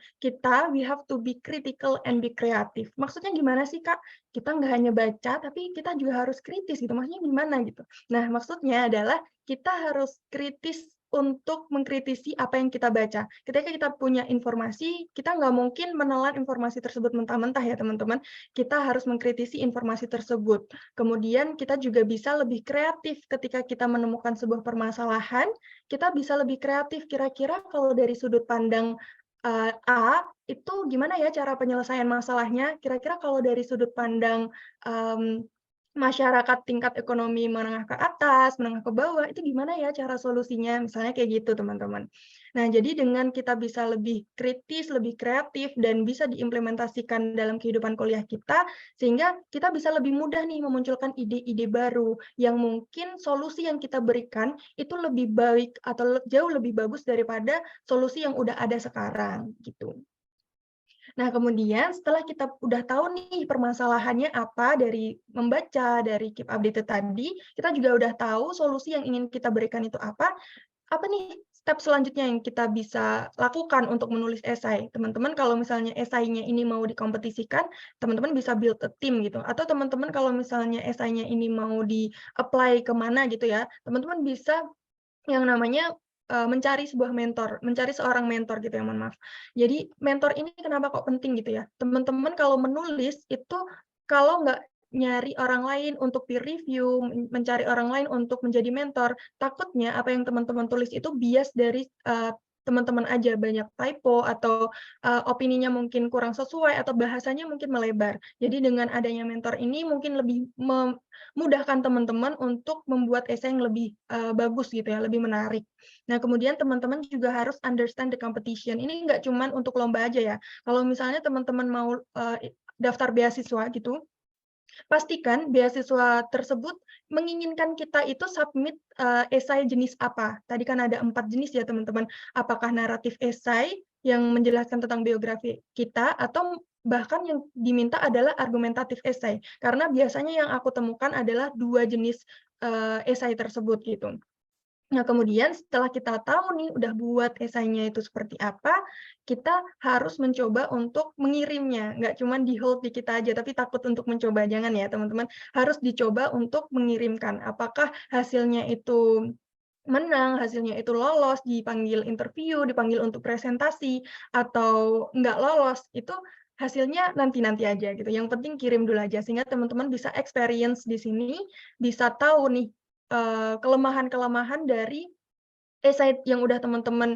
We have to be critical and be creative. Maksudnya gimana sih, Kak? Kita nggak hanya baca, tapi kita juga harus kritis gitu. Maksudnya gimana gitu? Nah, maksudnya adalah kita harus kritis untuk mengkritisi apa yang kita baca. Ketika kita punya informasi, kita nggak mungkin menelan informasi tersebut mentah-mentah ya, teman-teman. Kita harus mengkritisi informasi tersebut. Kemudian kita juga bisa lebih kreatif ketika kita menemukan sebuah permasalahan, kita bisa lebih kreatif kira-kira kalau dari sudut pandang A, itu gimana ya cara penyelesaian masalahnya? Kira-kira kalau dari sudut pandang masyarakat tingkat ekonomi menengah ke atas, menengah ke bawah, itu gimana ya cara solusinya? Misalnya kayak gitu, teman-teman. Nah, jadi dengan kita bisa lebih kritis, lebih kreatif, dan bisa diimplementasikan dalam kehidupan kuliah kita, sehingga kita bisa lebih mudah nih memunculkan ide-ide baru, yang mungkin solusi yang kita berikan itu lebih baik atau jauh lebih bagus daripada solusi yang udah ada sekarang, gitu. Nah, kemudian setelah kita udah tahu nih permasalahannya apa dari membaca, dari keep updated tadi, kita juga udah tahu solusi yang ingin kita berikan itu apa nih step selanjutnya yang kita bisa lakukan untuk menulis esai? Teman-teman kalau misalnya esainya ini mau dikompetisikan, teman-teman bisa build a team gitu. Atau teman-teman kalau misalnya esainya ini mau di-apply kemana gitu ya, teman-teman bisa yang namanya mencari seorang mentor gitu ya, mohon maaf. Jadi mentor ini kenapa kok penting gitu ya, teman-teman kalau menulis itu kalau nggak nyari orang lain untuk peer review, mencari orang lain untuk menjadi mentor, takutnya apa yang teman-teman tulis itu bias dari teman-teman aja, banyak typo atau opininya mungkin kurang sesuai atau bahasanya mungkin melebar. Jadi dengan adanya mentor ini mungkin lebih memudahkan teman-teman untuk membuat esai yang lebih bagus gitu ya, lebih menarik. Nah, kemudian teman-teman juga harus understand the competition. Ini nggak cuman untuk lomba aja ya. Kalau misalnya teman-teman mau daftar beasiswa gitu, pastikan beasiswa tersebut menginginkan kita itu submit esai jenis apa. Tadi kan ada 4 jenis ya, teman-teman. Apakah naratif esai yang menjelaskan tentang biografi kita, atau bahkan yang diminta adalah argumentatif esai. Karena biasanya yang aku temukan adalah 2 jenis esai tersebut gitu. Nah, kemudian setelah kita tahu nih, udah buat esainya itu seperti apa, kita harus mencoba untuk mengirimnya. Nggak cuma di-hold di kita aja, tapi takut untuk mencoba. Jangan ya, teman-teman. Harus dicoba untuk mengirimkan. Apakah hasilnya itu menang, hasilnya itu lolos, dipanggil interview, dipanggil untuk presentasi, atau nggak lolos, itu hasilnya nanti-nanti aja gitu. Yang penting kirim dulu aja, sehingga teman-teman bisa experience di sini, bisa tahu nih, kelemahan-kelemahan dari esai yang udah teman-teman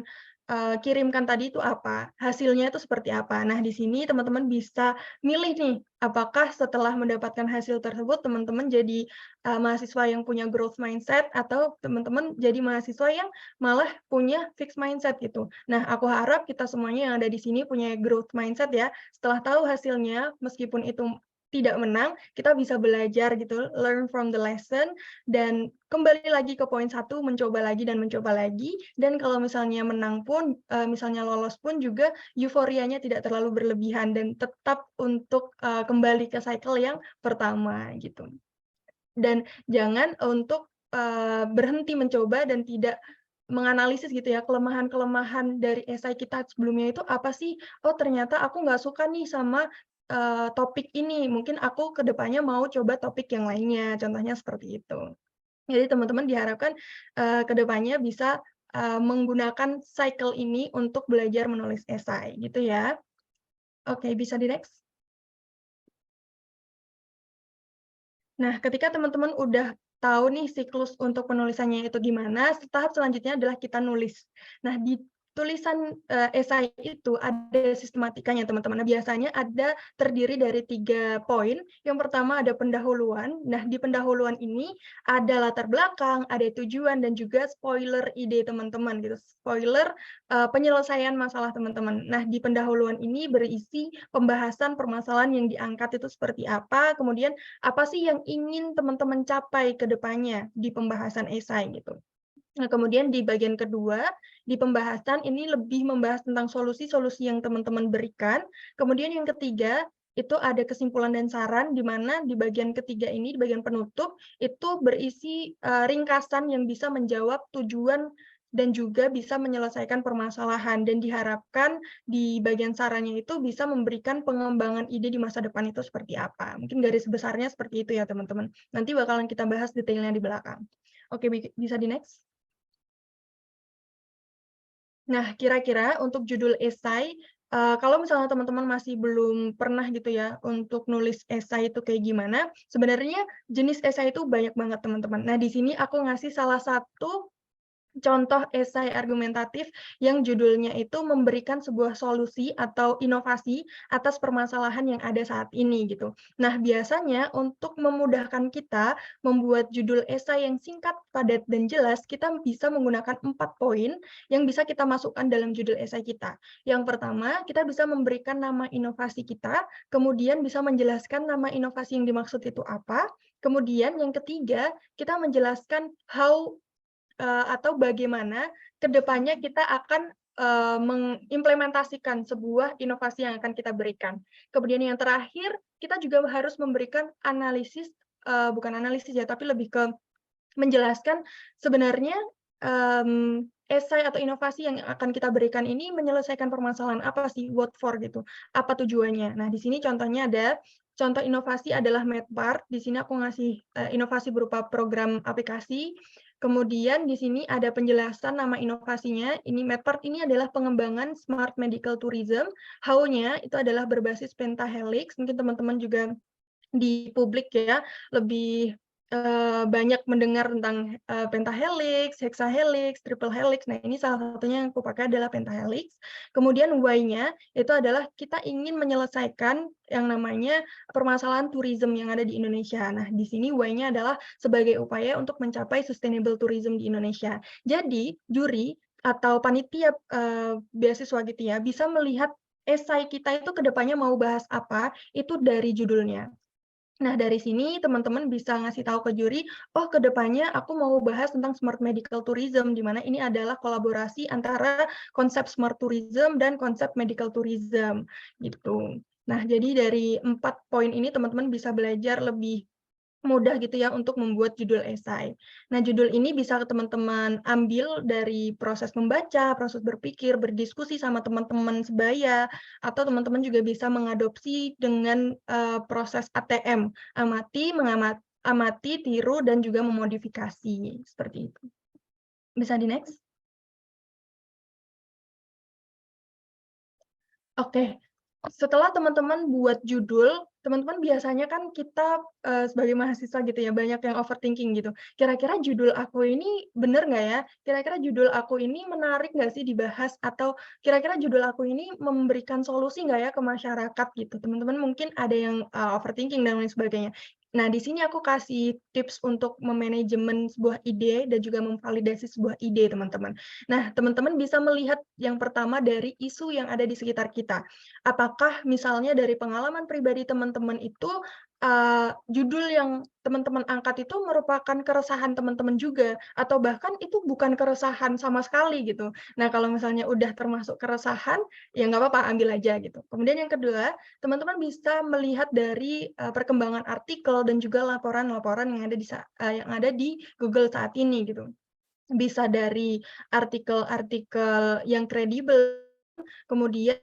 kirimkan tadi itu apa, hasilnya itu seperti apa. Nah, di sini teman-teman bisa milih nih, apakah setelah mendapatkan hasil tersebut teman-teman jadi mahasiswa yang punya growth mindset, atau teman-teman jadi mahasiswa yang malah punya fixed mindset gitu. Nah, aku harap kita semuanya yang ada di sini punya growth mindset ya. Setelah tahu hasilnya, meskipun itu tidak menang, kita bisa belajar gitu, learn from the lesson, dan kembali lagi ke poin 1, mencoba lagi dan mencoba lagi. Dan kalau misalnya menang pun, misalnya lolos pun juga euforianya tidak terlalu berlebihan, dan tetap untuk kembali ke cycle yang pertama gitu. Dan jangan untuk berhenti mencoba dan tidak menganalisis gitu ya, kelemahan-kelemahan dari esai kita sebelumnya itu apa sih? Oh, ternyata aku nggak suka nih sama topik ini, mungkin aku ke depannya mau coba topik yang lainnya, contohnya seperti itu. Jadi teman-teman diharapkan ke depannya bisa menggunakan cycle ini untuk belajar menulis esai, gitu ya. Oke, bisa di-next? Nah, ketika teman-teman udah tahu nih siklus untuk penulisannya itu gimana, tahap selanjutnya adalah kita nulis. Nah, di tulisan esai itu ada sistematikanya, teman-teman. Nah, biasanya ada terdiri dari 3 poin. Yang pertama ada pendahuluan. Nah, di pendahuluan ini ada latar belakang, ada tujuan, dan juga spoiler ide teman-teman gitu. Spoiler penyelesaian masalah teman-teman. Nah, di pendahuluan ini berisi pembahasan permasalahan yang diangkat itu seperti apa, kemudian apa sih yang ingin teman-teman capai ke depannya di pembahasan esai gitu. Nah, kemudian di bagian kedua, di pembahasan ini lebih membahas tentang solusi-solusi yang teman-teman berikan. Kemudian yang ketiga, itu ada kesimpulan dan saran, di mana di bagian ketiga ini, di bagian penutup, itu berisi ringkasan yang bisa menjawab tujuan dan juga bisa menyelesaikan permasalahan. Dan diharapkan di bagian sarannya itu bisa memberikan pengembangan ide di masa depan itu seperti apa. Mungkin garis besarnya seperti itu ya teman-teman. Nanti bakalan kita bahas detailnya di belakang. Oke, bisa di next. Nah, kira-kira untuk judul esai, kalau misalnya teman-teman masih belum pernah gitu ya untuk nulis esai itu kayak gimana, sebenarnya jenis esai itu banyak banget teman-teman. Nah, di sini aku ngasih salah satu contoh esai argumentatif yang judulnya itu memberikan sebuah solusi atau inovasi atas permasalahan yang ada saat ini gitu. Nah, biasanya untuk memudahkan kita membuat judul esai yang singkat, padat, dan jelas, kita bisa menggunakan 4 poin yang bisa kita masukkan dalam judul esai kita. Yang pertama, kita bisa memberikan nama inovasi kita, kemudian bisa menjelaskan nama inovasi yang dimaksud itu apa, kemudian yang ketiga, kita menjelaskan atau bagaimana ke depannya kita akan mengimplementasikan sebuah inovasi yang akan kita berikan. Kemudian yang terakhir, kita juga harus memberikan analisis, bukan analisis ya, tapi lebih ke menjelaskan sebenarnya esai atau inovasi yang akan kita berikan ini menyelesaikan permasalahan apa sih, what for gitu, apa tujuannya. Nah, di sini contohnya ada, contoh inovasi adalah Medpart. Di sini aku ngasih inovasi berupa program aplikasi. Kemudian di sini ada penjelasan nama inovasinya. Ini Medpart ini adalah pengembangan Smart Medical Tourism. How-nya itu adalah berbasis pentahelix. Mungkin teman-teman juga di publik ya lebih banyak mendengar tentang pentahelix, hexahelix, triple helix. Nah, ini salah satunya yang aku pakai adalah pentahelix. Kemudian why-nya itu adalah kita ingin menyelesaikan yang namanya permasalahan tourism yang ada di Indonesia. Nah, di sini why-nya adalah sebagai upaya untuk mencapai sustainable tourism di Indonesia. Jadi, juri atau panitia beasiswa gitu ya, bisa melihat esai kita itu ke depannya mau bahas apa, itu dari judulnya. Nah, dari sini teman-teman bisa ngasih tahu ke juri, oh ke depannya aku mau bahas tentang smart medical tourism, di mana ini adalah kolaborasi antara konsep smart tourism dan konsep medical tourism, gitu. Nah, jadi dari 4 poin ini teman-teman bisa belajar lebih mudah gitu ya untuk membuat judul esai. Nah, judul ini bisa teman-teman ambil dari proses membaca, proses berpikir, berdiskusi sama teman-teman sebaya, atau teman-teman juga bisa mengadopsi dengan proses ATM, amati, tiru, dan juga memodifikasi, seperti itu. Bisa di next? Oke, setelah teman-teman buat judul, teman-teman biasanya kan kita sebagai mahasiswa gitu ya, banyak yang overthinking gitu. Kira-kira judul aku ini bener nggak ya? Kira-kira judul aku ini menarik nggak sih dibahas? Atau kira-kira judul aku ini memberikan solusi nggak ya ke masyarakat gitu? Teman-teman mungkin ada yang overthinking dan lain sebagainya. Nah, di sini aku kasih tips untuk memanajemen sebuah ide dan juga memvalidasi sebuah ide, teman-teman. Nah, teman-teman bisa melihat yang pertama dari isu yang ada di sekitar kita. Apakah misalnya dari pengalaman pribadi teman-teman itu, judul yang teman-teman angkat itu merupakan keresahan teman-teman juga, atau bahkan itu bukan keresahan sama sekali gitu. Nah, kalau misalnya udah termasuk keresahan, ya nggak apa-apa, ambil aja gitu. Kemudian yang kedua, teman-teman bisa melihat dari perkembangan artikel dan juga laporan-laporan yang ada di Google saat ini gitu. Bisa dari artikel-artikel yang kredibel, kemudian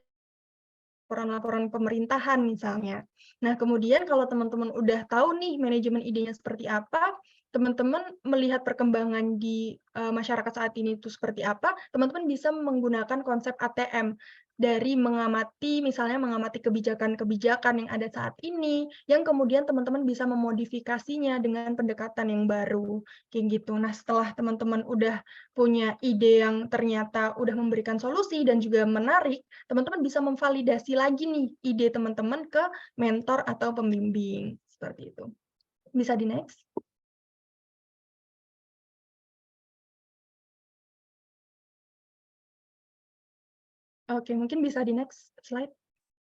laporan-laporan pemerintahan misalnya. Nah, kemudian kalau teman-teman udah tahu nih manajemen idenya seperti apa, teman-teman melihat perkembangan di masyarakat saat ini itu seperti apa, teman-teman bisa menggunakan konsep ATM dari misalnya mengamati kebijakan-kebijakan yang ada saat ini, yang kemudian teman-teman bisa memodifikasinya dengan pendekatan yang baru, kayak gitu. Nah, setelah teman-teman udah punya ide yang ternyata udah memberikan solusi dan juga menarik, teman-teman bisa memvalidasi lagi nih ide teman-teman ke mentor atau pembimbing, seperti itu. Bisa di next? Oke, mungkin bisa di next slide.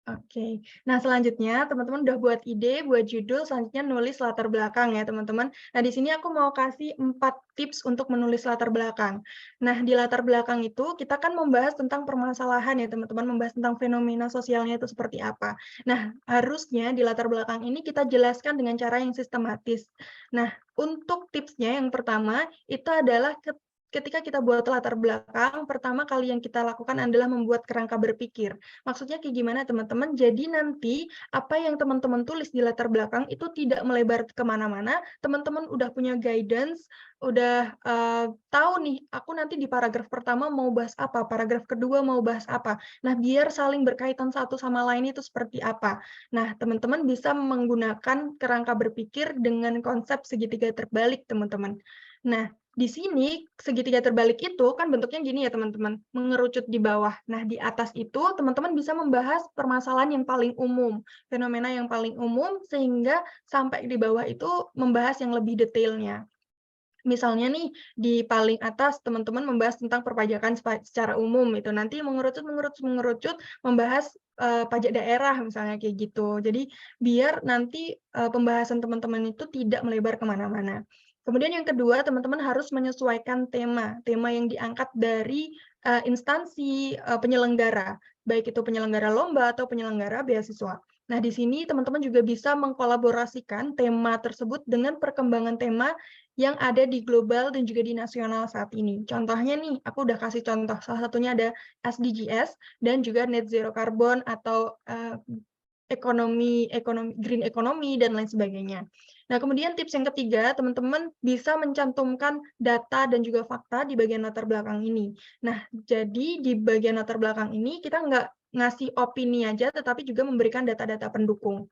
Oke. Nah, selanjutnya teman-teman udah buat ide, buat judul, selanjutnya nulis latar belakang ya, teman-teman. Nah, di sini aku mau kasih 4 tips untuk menulis latar belakang. Nah, di latar belakang itu kita kan membahas tentang permasalahan ya, teman-teman, membahas tentang fenomena sosialnya itu seperti apa. Nah, harusnya di latar belakang ini kita jelaskan dengan cara yang sistematis. Nah, untuk tipsnya yang pertama itu adalah ketika kita buat latar belakang, pertama kali yang kita lakukan adalah membuat kerangka berpikir. Maksudnya kayak gimana teman-teman? Jadi nanti apa yang teman-teman tulis di latar belakang itu tidak melebar kemana-mana, teman-teman udah punya guidance, udah tahu nih, aku nanti di paragraf pertama mau bahas apa, paragraf kedua mau bahas apa. Nah, biar saling berkaitan satu sama lain itu seperti apa. Nah, teman-teman bisa menggunakan kerangka berpikir dengan konsep segitiga terbalik, teman-teman. Nah, di sini segitiga terbalik itu kan bentuknya gini ya teman-teman, mengerucut di bawah. Nah, di atas itu teman-teman bisa membahas permasalahan yang paling umum, fenomena yang paling umum sehingga sampai di bawah itu membahas yang lebih detailnya. Misalnya nih di paling atas teman-teman membahas tentang perpajakan secara umum itu nanti mengerucut membahas pajak daerah misalnya kayak gitu. Jadi biar nanti pembahasan teman-teman itu tidak melebar kemana-mana. Kemudian yang kedua, teman-teman harus menyesuaikan tema yang diangkat dari instansi penyelenggara, baik itu penyelenggara lomba atau penyelenggara beasiswa. Nah, di sini teman-teman juga bisa mengkolaborasikan tema tersebut dengan perkembangan tema yang ada di global dan juga di nasional saat ini. Contohnya nih, aku udah kasih contoh, salah satunya ada SDGs dan juga net zero carbon atau green economy dan lain sebagainya. Nah, kemudian tips yang ketiga, teman-teman bisa mencantumkan data dan juga fakta di bagian latar belakang ini. Nah, jadi di bagian latar belakang ini kita nggak ngasih opini aja, tetapi juga memberikan data-data pendukung.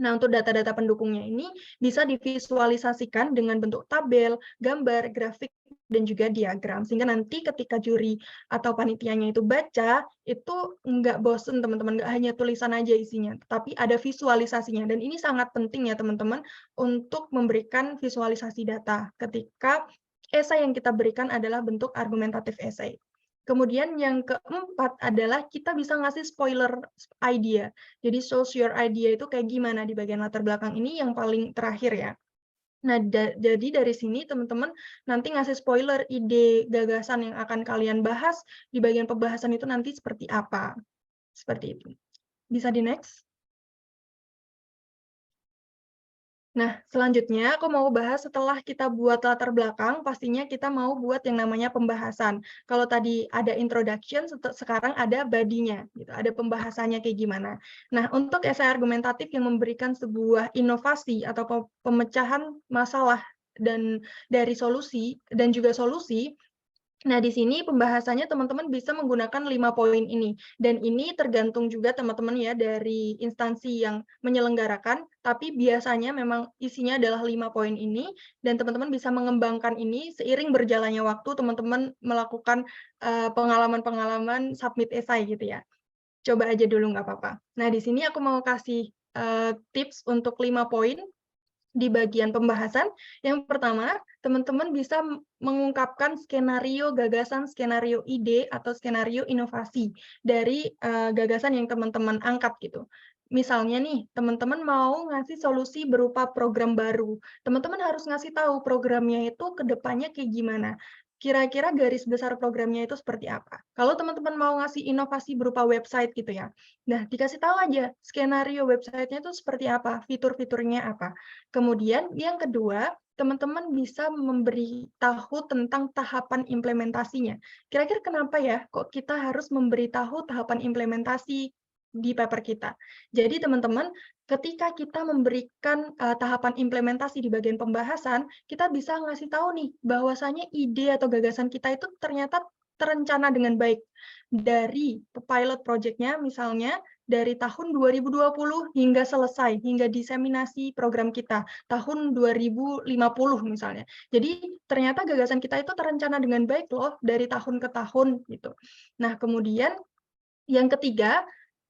Nah, untuk data-data pendukungnya ini bisa divisualisasikan dengan bentuk tabel, gambar, grafik, dan juga diagram. Sehingga nanti ketika juri atau panitianya itu baca, itu nggak bosen teman-teman, nggak hanya tulisan aja isinya, tapi ada visualisasinya. Dan ini sangat penting ya teman-teman untuk memberikan visualisasi data ketika esai yang kita berikan adalah bentuk argumentatif esai. Kemudian yang keempat adalah kita bisa ngasih spoiler idea. Jadi choose your idea itu kayak gimana di bagian latar belakang ini yang paling terakhir ya. Nah, jadi dari sini teman-teman nanti ngasih spoiler ide gagasan yang akan kalian bahas di bagian pembahasan itu nanti seperti apa. Seperti itu. Bisa di next? Nah, selanjutnya aku mau bahas setelah kita buat latar belakang, pastinya kita mau buat yang namanya pembahasan. Kalau tadi ada introduction, sekarang ada body-nya, gitu. Ada pembahasannya kayak gimana. Nah, untuk esai argumentatif yang memberikan sebuah inovasi atau pemecahan masalah dan dari solusi dan juga solusi. Nah, di sini pembahasannya teman-teman bisa menggunakan 5 poin ini. Dan ini tergantung juga teman-teman ya dari instansi yang menyelenggarakan, tapi biasanya memang isinya adalah 5 poin ini, dan teman-teman bisa mengembangkan ini seiring berjalannya waktu teman-teman melakukan pengalaman-pengalaman submit esai gitu ya. Coba aja dulu nggak apa-apa. Nah, di sini aku mau kasih tips untuk 5 poin di bagian pembahasan. Yang pertama, teman-teman bisa mengungkapkan skenario gagasan, skenario ide, atau skenario inovasi dari gagasan yang teman-teman angkat gitu. Misalnya nih, teman-teman mau ngasih solusi berupa program baru. Teman-teman harus ngasih tahu programnya itu ke depannya kayak gimana. Kira-kira garis besar programnya itu seperti apa. Kalau teman-teman mau ngasih inovasi berupa website gitu ya. Nah, dikasih tahu aja skenario website-nya itu seperti apa, fitur-fiturnya apa. Kemudian yang kedua, teman-teman bisa memberitahu tentang tahapan implementasinya. Kira-kira kenapa ya kok kita harus memberitahu tahapan implementasi di paper kita. Jadi teman-teman, ketika kita memberikan tahapan implementasi di bagian pembahasan, kita bisa ngasih tahu nih bahwasanya ide atau gagasan kita itu ternyata terencana dengan baik dari pilot project-nya misalnya dari tahun 2020 hingga selesai, hingga diseminasi program kita, tahun 2050 misalnya. Jadi ternyata gagasan kita itu terencana dengan baik loh, dari tahun ke tahun, gitu. Nah, kemudian yang ketiga,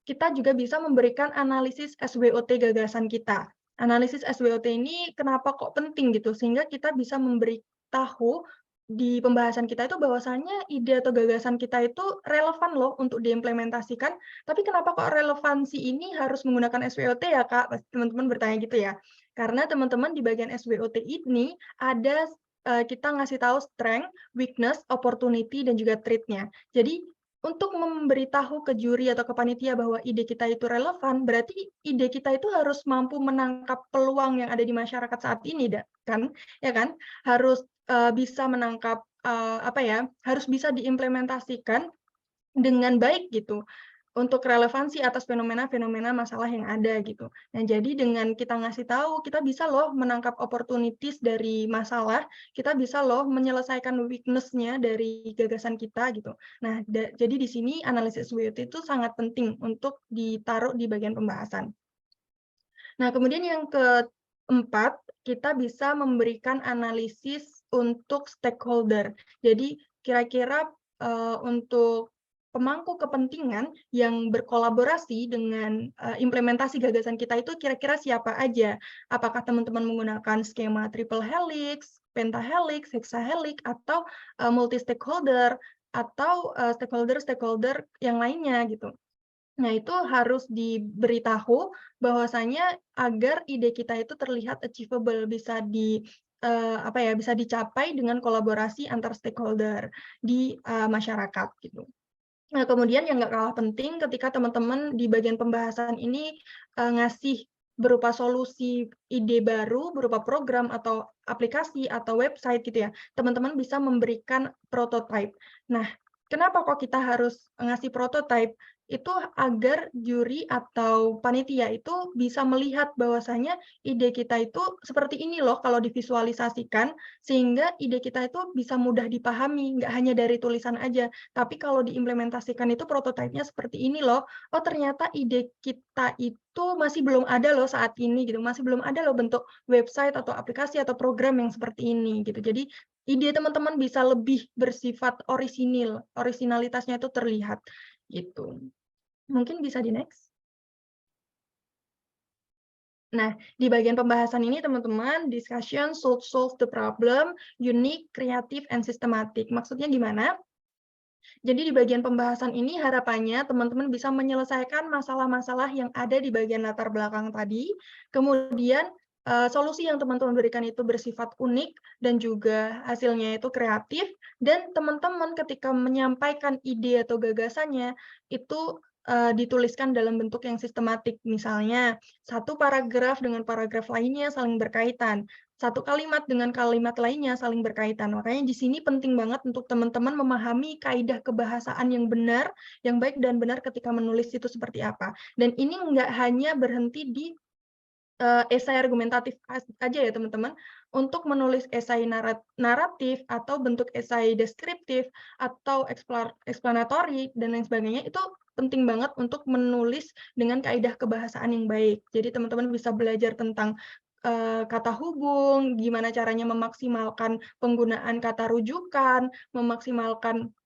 kita juga bisa memberikan analisis SWOT gagasan kita. Analisis SWOT ini kenapa kok penting gitu, sehingga kita bisa memberitahu di pembahasan kita itu bahwasanya ide atau gagasan kita itu relevan loh untuk diimplementasikan, tapi kenapa kok relevansi ini harus menggunakan SWOT ya, Kak? Pasti teman-teman bertanya gitu ya. Karena teman-teman di bagian SWOT ini ada kita ngasih tahu strength, weakness, opportunity, dan juga threat-nya. Jadi untuk memberitahu ke juri atau ke panitia bahwa ide kita itu relevan, berarti ide kita itu harus mampu menangkap peluang yang ada di masyarakat saat ini, kan? Ya kan? Harus bisa menangkap harus bisa diimplementasikan dengan baik gitu untuk relevansi atas fenomena-fenomena masalah yang ada gitu. Nah, jadi dengan kita ngasih tahu, kita bisa loh menangkap opportunities dari masalah, kita bisa loh menyelesaikan weakness-nya dari gagasan kita gitu. Nah, jadi di sini analisis SWOT itu sangat penting untuk ditaruh di bagian pembahasan. Nah, kemudian yang keempat, kita bisa memberikan analisis untuk stakeholder. Jadi, kira-kira untuk pemangku kepentingan yang berkolaborasi dengan implementasi gagasan kita itu kira-kira siapa aja? Apakah teman-teman menggunakan skema triple helix, pentahelix, hexahelix, atau multi stakeholder, atau stakeholder-stakeholder yang lainnya gitu. Nah, itu harus diberitahu bahwasanya agar ide kita itu terlihat achievable, bisa bisa dicapai dengan kolaborasi antar stakeholder di masyarakat gitu. Nah, kemudian yang nggak kalah penting ketika teman-teman di bagian pembahasan ini ngasih berupa solusi ide baru, berupa program atau aplikasi atau website gitu ya, teman-teman bisa memberikan prototype. Nah, kenapa kok kita harus ngasih prototype? Itu agar juri atau panitia itu bisa melihat bahwasanya ide kita itu seperti ini loh kalau divisualisasikan, sehingga ide kita itu bisa mudah dipahami, nggak hanya dari tulisan aja, tapi kalau diimplementasikan itu prototipenya seperti ini loh. Oh, ternyata ide kita itu masih belum ada loh saat ini gitu. Masih belum ada loh bentuk website atau aplikasi atau program yang seperti ini gitu. Jadi ide teman-teman bisa lebih bersifat orisinalitasnya itu terlihat gitu. Mungkin bisa di next. Nah, di bagian pembahasan ini teman-teman, discussion should solve the problem, unique, creative, and systematic. Maksudnya gimana? Jadi di bagian pembahasan ini harapannya teman-teman bisa menyelesaikan masalah-masalah yang ada di bagian latar belakang tadi, kemudian solusi yang teman-teman berikan itu bersifat unik dan juga hasilnya itu kreatif, dan teman-teman ketika menyampaikan ide atau gagasannya itu dituliskan dalam bentuk yang sistematik, misalnya satu paragraf dengan paragraf lainnya saling berkaitan, satu kalimat dengan kalimat lainnya saling berkaitan. Makanya di sini penting banget untuk teman-teman memahami kaidah kebahasaan yang benar, yang baik dan benar ketika menulis itu seperti apa. Dan ini nggak hanya berhenti di esai argumentatif aja ya teman-teman. Untuk menulis esai naratif atau bentuk esai deskriptif atau explanatory dan lain sebagainya, itu penting banget untuk menulis dengan kaidah kebahasaan yang baik. Jadi teman-teman bisa belajar tentang kata hubung, gimana caranya memaksimalkan penggunaan kata rujukan, memaksimalkan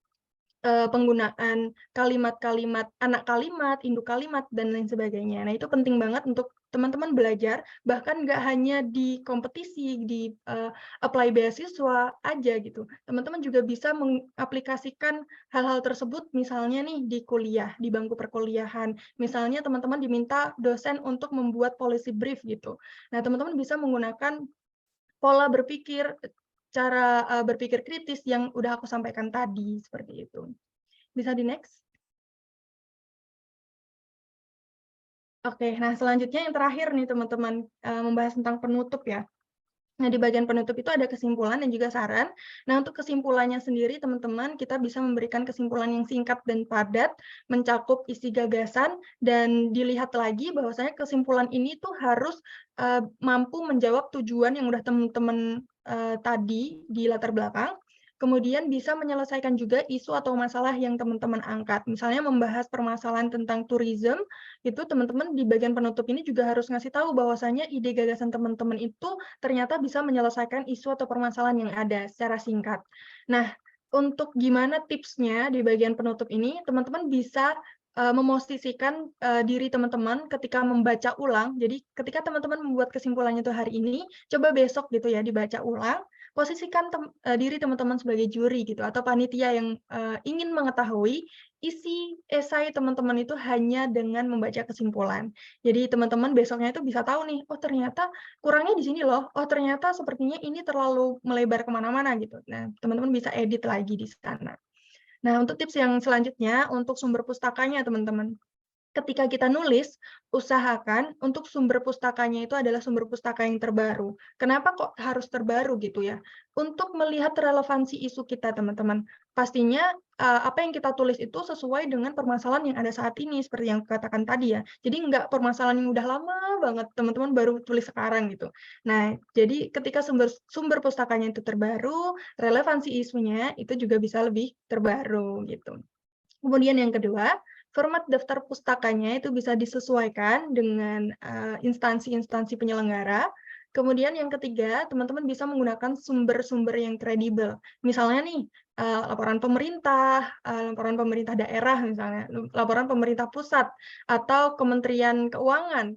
penggunaan kalimat-kalimat, anak kalimat, induk kalimat, dan lain sebagainya. Nah, itu penting banget untuk teman-teman belajar, bahkan nggak hanya di kompetisi, di apply beasiswa aja gitu. Teman-teman juga bisa mengaplikasikan hal-hal tersebut, misalnya nih di kuliah, di bangku perkuliahan. Misalnya teman-teman diminta dosen untuk membuat policy brief gitu. Nah, teman-teman bisa menggunakan pola berpikir, cara berpikir kritis yang udah aku sampaikan tadi, seperti itu. Bisa di next? Oke, nah selanjutnya yang terakhir nih teman-teman, membahas tentang penutup ya. Nah, di bagian penutup itu ada kesimpulan dan juga saran. Nah, untuk kesimpulannya sendiri, teman-teman, kita bisa memberikan kesimpulan yang singkat dan padat, mencakup isi gagasan, dan dilihat lagi bahwasanya kesimpulan ini tuh harus mampu menjawab tujuan yang udah teman-teman tadi di latar belakang, kemudian bisa menyelesaikan juga isu atau masalah yang teman-teman angkat. Misalnya membahas permasalahan tentang tourism, itu teman-teman di bagian penutup ini juga harus ngasih tahu bahwasanya ide gagasan teman-teman itu ternyata bisa menyelesaikan isu atau permasalahan yang ada secara singkat. Nah, untuk gimana tipsnya di bagian penutup ini, teman-teman bisa memosisikan diri teman-teman ketika membaca ulang. Jadi ketika teman-teman membuat kesimpulannya itu hari ini, coba besok gitu ya dibaca ulang. posisikan diri teman-teman sebagai juri gitu atau panitia yang ingin mengetahui isi esai teman-teman itu hanya dengan membaca kesimpulan. Jadi teman-teman besoknya itu bisa tahu nih, oh ternyata kurangnya di sini loh, oh ternyata sepertinya ini terlalu melebar kemana-mana gitu. Nah, teman-teman bisa edit lagi di sana. Nah, untuk tips yang selanjutnya, untuk sumber pustakanya teman-teman. Ketika kita nulis, usahakan untuk sumber pustakanya itu adalah sumber pustaka yang terbaru. Kenapa kok harus terbaru gitu ya? Untuk melihat relevansi isu kita, teman-teman. Pastinya apa yang kita tulis itu sesuai dengan permasalahan yang ada saat ini, seperti yang katakan tadi ya. Jadi nggak permasalahan yang udah lama banget, teman-teman baru tulis sekarang gitu. Nah, jadi ketika sumber pustakanya itu terbaru, relevansi isunya itu juga bisa lebih terbaru gitu. Kemudian yang kedua, format daftar pustakanya itu bisa disesuaikan dengan instansi-instansi penyelenggara. Kemudian yang ketiga, teman-teman bisa menggunakan sumber-sumber yang kredibel. Misalnya nih, laporan pemerintah daerah misalnya, laporan pemerintah pusat, atau Kementerian Keuangan,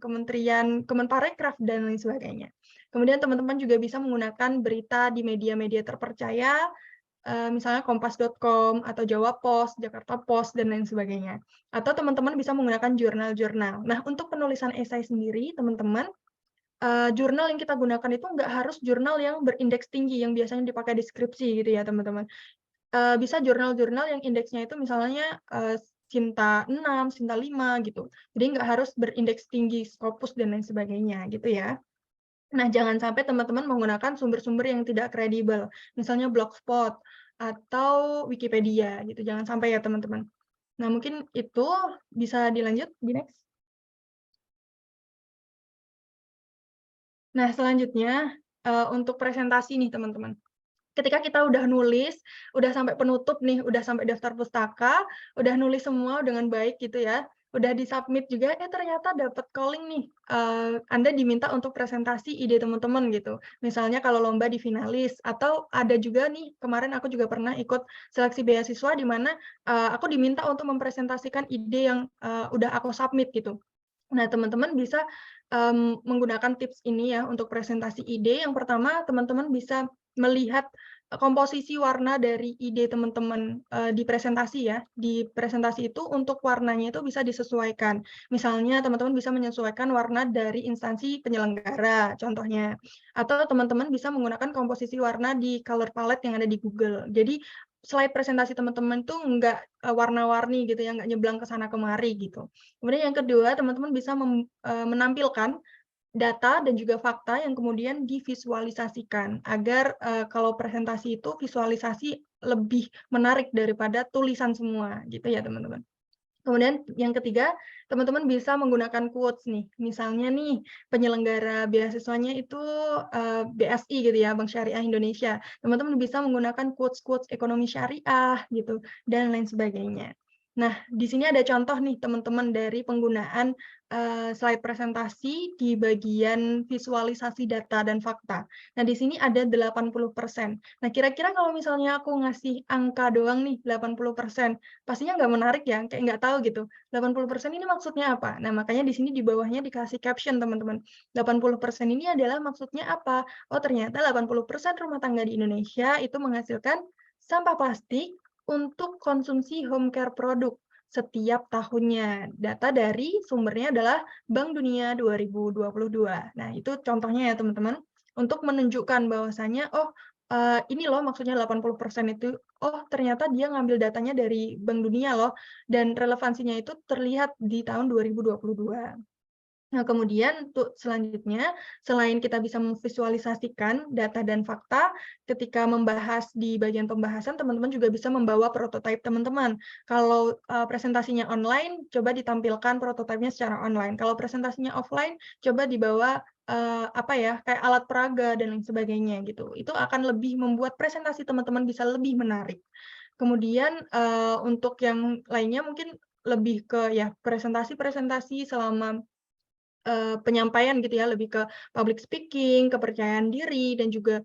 Kemenparekraf, dan lain sebagainya. Kemudian teman-teman juga bisa menggunakan berita di media-media terpercaya, misalnya kompas.com atau Jawa Pos, Jakarta Post, dan lain sebagainya. Atau teman-teman bisa menggunakan jurnal-jurnal. Nah, untuk penulisan esai sendiri, teman-teman, jurnal yang kita gunakan itu nggak harus jurnal yang berindeks tinggi, yang biasanya dipakai di skripsi gitu ya, teman-teman. Bisa jurnal-jurnal yang indeksnya itu misalnya Sinta 6, Sinta 5 gitu. Jadi nggak harus berindeks tinggi, Scopus, dan lain sebagainya gitu ya. Nah, jangan sampai teman-teman menggunakan sumber-sumber yang tidak kredibel, misalnya Blogspot atau Wikipedia gitu. Jangan sampai ya, teman-teman. Nah, mungkin itu bisa dilanjut di next. Nah, selanjutnya untuk presentasi nih, teman-teman. Ketika kita udah nulis, udah sampai penutup nih, udah sampai daftar pustaka, udah nulis semua dengan baik gitu ya, udah di-submit juga, ternyata dapat calling nih, Anda diminta untuk presentasi ide teman-teman gitu. Misalnya kalau lomba di finalis, atau ada juga nih, kemarin aku juga pernah ikut seleksi beasiswa di mana aku diminta untuk mempresentasikan ide yang udah aku submit gitu. Nah, teman-teman bisa menggunakan tips ini ya untuk presentasi ide. Yang pertama, teman-teman bisa melihat komposisi warna dari ide teman-teman di presentasi ya. Di presentasi itu untuk warnanya itu bisa disesuaikan. Misalnya teman-teman bisa menyesuaikan warna dari instansi penyelenggara contohnya. Atau teman-teman bisa menggunakan komposisi warna di color palette yang ada di Google. Jadi slide presentasi teman-teman tuh nggak warna-warni gitu ya, nggak nyeblang ke sana kemari gitu. Kemudian yang kedua, teman-teman bisa menampilkan data dan juga fakta yang kemudian divisualisasikan agar kalau presentasi itu visualisasi lebih menarik daripada tulisan semua gitu ya, teman-teman. Kemudian yang ketiga, teman-teman bisa menggunakan quotes nih. Misalnya nih, penyelenggara beasiswanya itu BSI gitu ya, Bank Syariah Indonesia. Teman-teman bisa menggunakan quotes-quotes ekonomi syariah gitu, dan lain sebagainya. Nah, di sini ada contoh nih teman-teman dari penggunaan slide presentasi di bagian visualisasi data dan fakta. Nah, di sini ada 80%. Nah, kira-kira kalau misalnya aku ngasih angka doang nih, 80%, pastinya nggak menarik ya, kayak nggak tahu gitu, 80% ini maksudnya apa? Nah, makanya di sini di bawahnya dikasih caption, teman-teman. 80% ini adalah maksudnya apa? Oh, ternyata 80% rumah tangga di Indonesia itu menghasilkan sampah plastik untuk konsumsi home care produk setiap tahunnya. Data dari sumbernya adalah Bank Dunia 2022. Nah, itu contohnya ya, teman-teman, untuk menunjukkan bahwasanya, oh, ini loh maksudnya 80% itu, oh ternyata dia ngambil datanya dari Bank Dunia loh, dan relevansinya itu terlihat di tahun 2022. Nah, kemudian untuk selanjutnya, selain kita bisa memvisualisasikan data dan fakta, ketika membahas di bagian pembahasan, teman-teman juga bisa membawa prototipe teman-teman. Kalau presentasinya online, coba ditampilkan prototipenya secara online. Kalau presentasinya offline, coba dibawa apa ya, kayak alat peraga dan lain sebagainya gitu. Itu akan lebih membuat presentasi teman-teman bisa lebih menarik. Kemudian untuk yang lainnya mungkin lebih ke ya presentasi-presentasi selama penyampaian gitu ya, lebih ke public speaking, kepercayaan diri, dan juga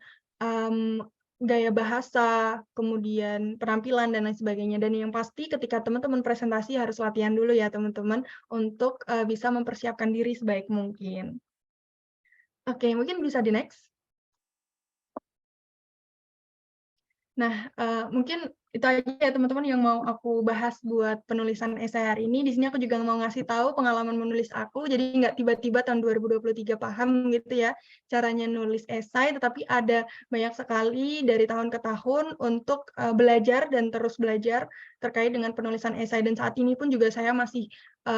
gaya bahasa, kemudian penampilan, dan lain sebagainya. Dan yang pasti ketika teman-teman presentasi harus latihan dulu ya, teman-teman, untuk bisa mempersiapkan diri sebaik mungkin. Oke, mungkin bisa di next. Nah, mungkin itu aja ya teman-teman yang mau aku bahas buat penulisan esai hari ini. Di sini aku juga mau ngasih tahu pengalaman menulis aku, jadi nggak tiba-tiba tahun 2023 paham gitu ya caranya nulis esai, tetapi ada banyak sekali dari tahun ke tahun untuk belajar dan terus belajar terkait dengan penulisan esai. Dan saat ini pun juga saya masih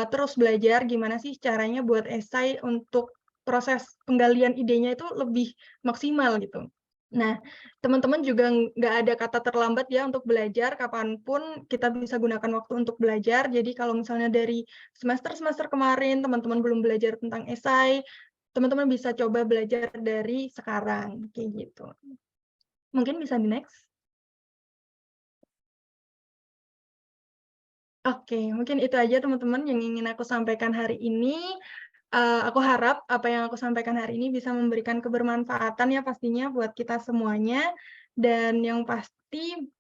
terus belajar gimana sih caranya buat esai untuk proses penggalian idenya itu lebih maksimal gitu. Nah, teman-teman juga nggak ada kata terlambat ya untuk belajar, kapanpun kita bisa gunakan waktu untuk belajar. Jadi kalau misalnya dari semester-semester kemarin teman-teman belum belajar tentang esai, teman-teman bisa coba belajar dari sekarang, kayak gitu. Mungkin bisa di next. Oke, mungkin itu aja teman-teman yang ingin aku sampaikan hari ini. Aku harap apa yang aku sampaikan hari ini bisa memberikan kebermanfaatan ya pastinya buat kita semuanya. Dan yang pasti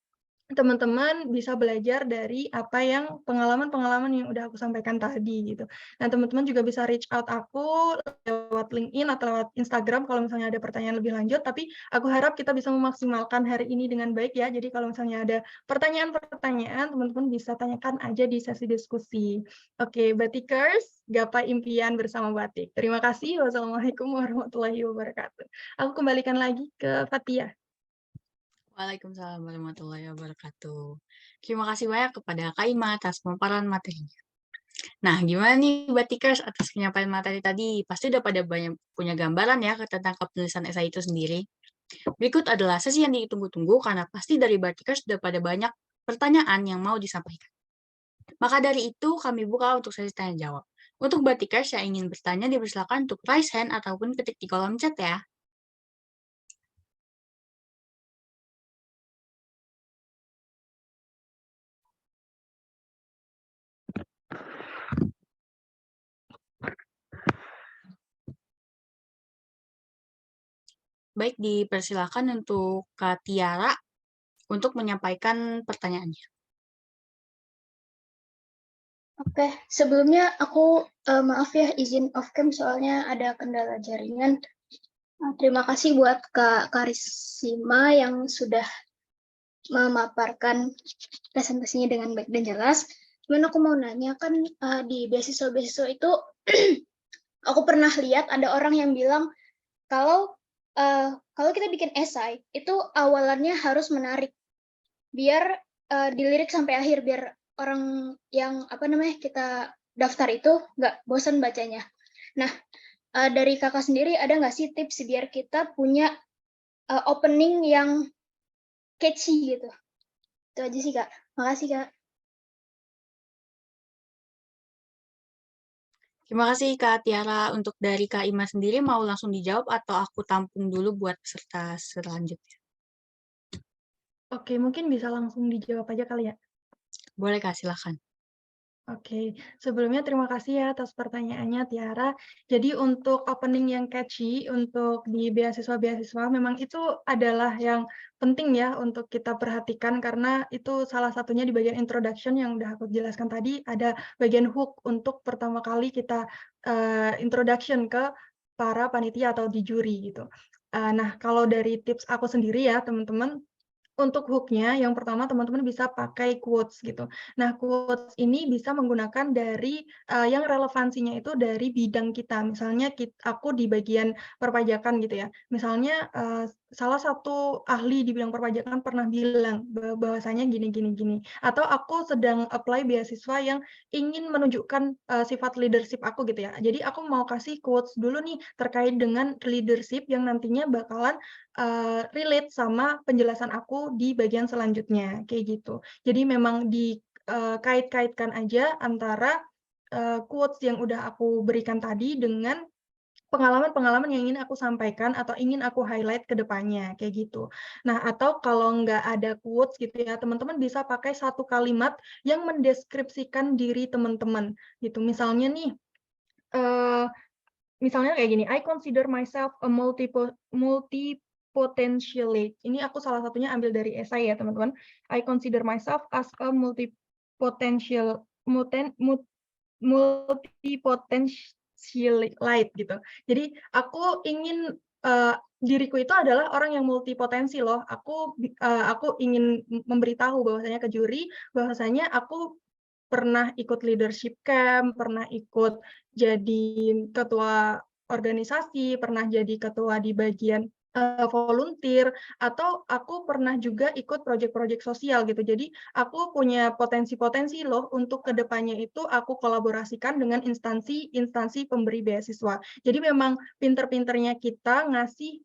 teman-teman bisa belajar dari apa yang pengalaman-pengalaman yang udah aku sampaikan tadi gitu. Nah, teman-teman juga bisa reach out aku lewat LinkedIn atau lewat Instagram kalau misalnya ada pertanyaan lebih lanjut, tapi aku harap kita bisa memaksimalkan hari ini dengan baik ya. Jadi kalau misalnya ada pertanyaan-pertanyaan, teman-teman bisa tanyakan aja di sesi diskusi. Oke, Batikers, gapai impian bersama Batik. Terima kasih. Wassalamualaikum warahmatullahi wabarakatuh. Aku kembalikan lagi ke Fatia. Waalaikumsalam warahmatullahi wabarakatuh. Terima kasih banyak kepada Kak Ima atas pemaparan materinya. Nah, gimana nih Batikers atas penyampaian materi tadi? Pasti udah pada banyak punya gambaran ya tentang penulisan esai itu sendiri. Berikut adalah sesi yang ditunggu-tunggu karena pasti dari Batikers sudah pada banyak pertanyaan yang mau disampaikan. Maka dari itu kami buka untuk sesi tanya jawab. Untuk Batikers yang ingin bertanya dipersilakan untuk raise hand ataupun ketik di kolom chat ya. Baik, dipersilakan untuk Kak Tiara untuk menyampaikan pertanyaannya. Oke, sebelumnya aku maaf ya izin off cam soalnya ada kendala jaringan. Terima kasih buat Kak Karisima yang sudah memaparkan presentasinya dengan baik dan jelas. Cuman aku mau nanya kan di beasiswa-beasiswa itu aku pernah lihat ada orang yang bilang kalau kita bikin esai itu awalannya harus menarik biar dilirik sampai akhir biar orang yang kita daftar itu nggak bosan bacanya. Nah, dari kakak sendiri ada nggak sih tips biar kita punya opening yang catchy gitu? Itu aja sih Kak. Makasih Kak. Terima kasih Kak Tiara. Untuk dari Kak Ima sendiri mau langsung dijawab atau aku tampung dulu buat peserta selanjutnya? Oke, mungkin bisa langsung dijawab aja kali ya. Boleh Kak, silakan. Oke, sebelumnya terima kasih ya atas pertanyaannya Tiara. Jadi untuk opening yang catchy untuk di beasiswa-beasiswa memang itu adalah yang penting ya untuk kita perhatikan karena itu salah satunya di bagian introduction yang udah aku jelaskan tadi ada bagian hook untuk pertama kali kita introduction ke para panitia atau di juri gitu. Nah, kalau dari tips aku sendiri ya teman-teman, untuk hook-nya, yang pertama teman-teman bisa pakai quotes gitu. Nah, quotes ini bisa menggunakan dari yang relevansinya itu dari bidang kita. Misalnya aku di bagian perpajakan gitu ya. Misalnya salah satu ahli di bidang perpajakan pernah bilang bahwasanya gini gini gini. Atau aku sedang apply beasiswa yang ingin menunjukkan sifat leadership aku gitu ya. Jadi aku mau kasih quotes dulu nih terkait dengan leadership yang nantinya bakalan relate sama penjelasan aku di bagian selanjutnya, kayak gitu. Jadi memang dikait-kaitkan aja antara quotes yang udah aku berikan tadi dengan pengalaman-pengalaman yang ingin aku sampaikan atau ingin aku highlight ke depannya, kayak gitu. Nah, atau kalau nggak ada quotes gitu ya, teman-teman bisa pakai satu kalimat yang mendeskripsikan diri teman-teman, gitu. Misalnya nih, misalnya kayak gini, I consider myself a multi-potentialite. Ini aku salah satunya ambil dari esai ya, teman-teman. I consider myself as a multi-potentialite gitu. Jadi aku ingin diriku itu adalah orang yang multipotensi loh. Aku ingin memberitahu bahwasanya ke juri, bahwasanya aku pernah ikut leadership camp, pernah ikut jadi ketua organisasi, pernah jadi ketua di bagian volunteer, atau aku pernah juga ikut proyek-proyek sosial gitu. Jadi aku punya potensi-potensi loh untuk kedepannya itu aku kolaborasikan dengan instansi-instansi pemberi beasiswa. Jadi memang pinter-pinternya kita ngasih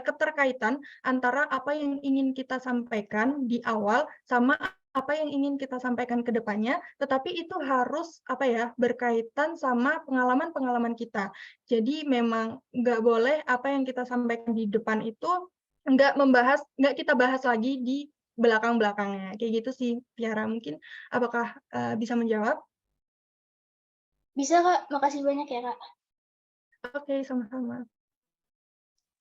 keterkaitan antara apa yang ingin kita sampaikan di awal sama apa yang ingin kita sampaikan ke depannya, tetapi itu harus berkaitan sama pengalaman-pengalaman kita. Jadi memang nggak boleh apa yang kita sampaikan di depan itu nggak kita bahas lagi di belakang-belakangnya. Kayak gitu sih, Tiara. Mungkin apakah bisa menjawab? Bisa, Kak. Makasih banyak ya, Kak. Oke, sama-sama.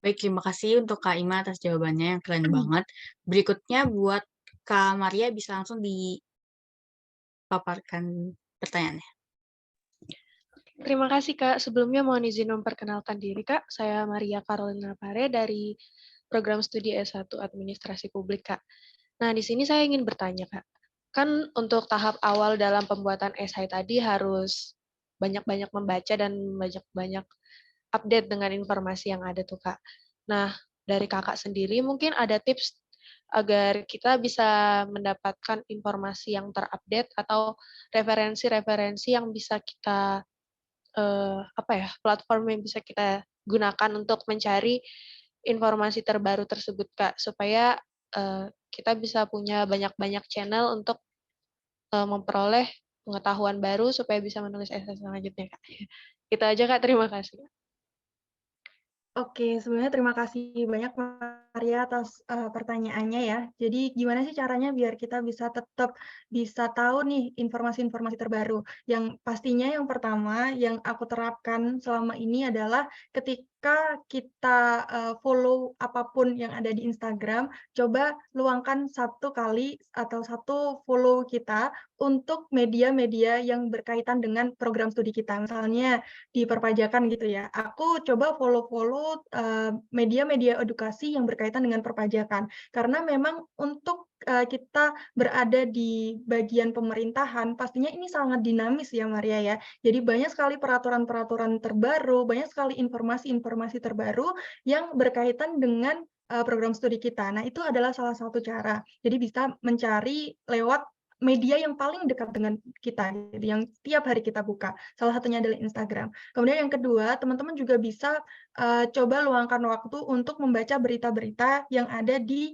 Baik, terima kasih untuk Kak Ima atas jawabannya yang keren banget. Berikutnya buat Kak Maria bisa langsung dipaparkan pertanyaannya. Terima kasih, Kak. Sebelumnya mohon izin memperkenalkan diri, Kak. Saya Maria Carolina Pare dari Program Studi S1 Administrasi Publik, Kak. Nah, di sini saya ingin bertanya, Kak. Kan untuk tahap awal dalam pembuatan esai tadi harus banyak-banyak membaca dan banyak-banyak update dengan informasi yang ada tuh, Kak. Nah, dari Kakak sendiri mungkin ada tips agar kita bisa mendapatkan informasi yang terupdate atau referensi-referensi yang bisa kita platform yang bisa kita gunakan untuk mencari informasi terbaru tersebut, Kak, supaya kita bisa punya banyak-banyak channel untuk memperoleh pengetahuan baru supaya bisa menulis esai selanjutnya, Kak. Itu aja, Kak. Terima kasih. Oke, sebenarnya terima kasih banyak Maria atas pertanyaannya ya. Jadi gimana sih caranya biar kita bisa tetap bisa tahu nih informasi-informasi terbaru. Yang pastinya yang pertama yang aku terapkan selama ini adalah ketika kita follow apapun yang ada di Instagram, coba luangkan satu kali atau satu follow kita untuk media-media yang berkaitan dengan program studi kita. Misalnya di perpajakan gitu ya. Aku coba follow-follow media-media edukasi yang berkaitan dengan perpajakan. Karena memang untuk kita berada di bagian pemerintahan, pastinya ini sangat dinamis ya Maria ya. Jadi banyak sekali peraturan-peraturan terbaru, banyak sekali informasi-informasi terbaru yang berkaitan dengan program studi kita. Nah, itu adalah salah satu cara. Jadi bisa mencari lewat media yang paling dekat dengan kita, yang tiap hari kita buka. Salah satunya adalah Instagram. Kemudian yang kedua, teman-teman juga bisa coba luangkan waktu untuk membaca berita-berita yang ada di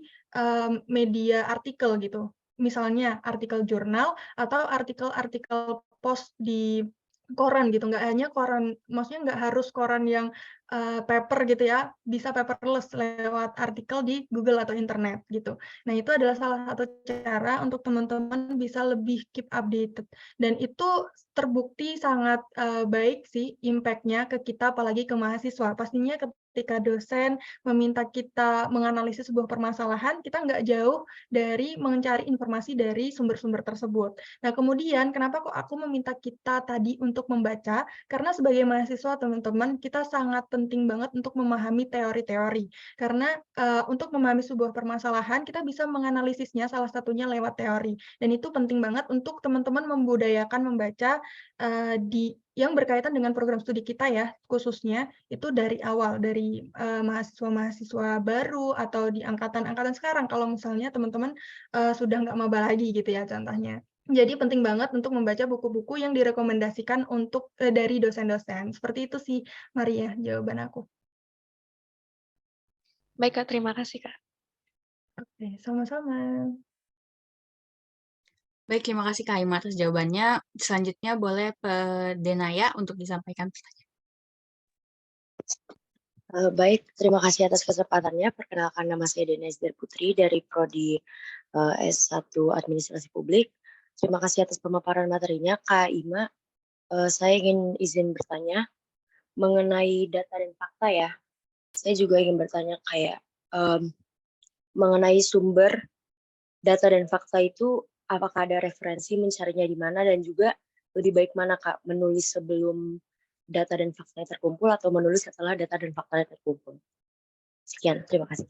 media artikel gitu. Misalnya artikel jurnal atau artikel-artikel post di koran gitu. Nggak hanya koran, maksudnya nggak harus koran yang paper gitu ya, bisa paperless lewat artikel di Google atau internet gitu. Nah, itu adalah salah satu cara untuk teman-teman bisa lebih keep updated. Dan itu terbukti sangat baik sih impact-nya ke kita, apalagi ke mahasiswa. Pastinya ketika dosen meminta kita menganalisis sebuah permasalahan, kita nggak jauh dari mencari informasi dari sumber-sumber tersebut. Nah, kemudian kenapa kok aku meminta kita tadi untuk membaca? Karena sebagai mahasiswa, teman-teman, kita sangat penting banget untuk memahami teori-teori. Karena untuk memahami sebuah permasalahan, kita bisa menganalisisnya salah satunya lewat teori. Dan itu penting banget untuk teman-teman membudayakan membaca yang berkaitan dengan program studi kita ya, khususnya itu dari awal, dari mahasiswa-mahasiswa baru atau di angkatan-angkatan sekarang, kalau misalnya teman-teman sudah nggak maba lagi gitu ya contohnya. Jadi penting banget untuk membaca buku-buku yang direkomendasikan untuk dari dosen-dosen. Seperti itu sih, Maria, jawaban aku. Baik, Kak. Terima kasih, Kak. Oke, sama-sama. Baik, terima kasih Kak Ima atas jawabannya. Selanjutnya boleh Denaya untuk disampaikan pertanyaan. Baik, terima kasih atas kesempatannya. Perkenalkan, nama saya Denaya Putri dari Prodi S1 Administrasi Publik. Terima kasih atas pemaparan materinya, Kak Ima. Saya ingin izin bertanya mengenai data dan fakta ya. Saya juga ingin bertanya kayak mengenai sumber data dan fakta itu, apakah ada referensi mencarinya di mana, dan juga lebih baik mana Kak, menulis sebelum data dan fakta yang terkumpul atau menulis setelah data dan fakta yang terkumpul. Sekian, terima kasih.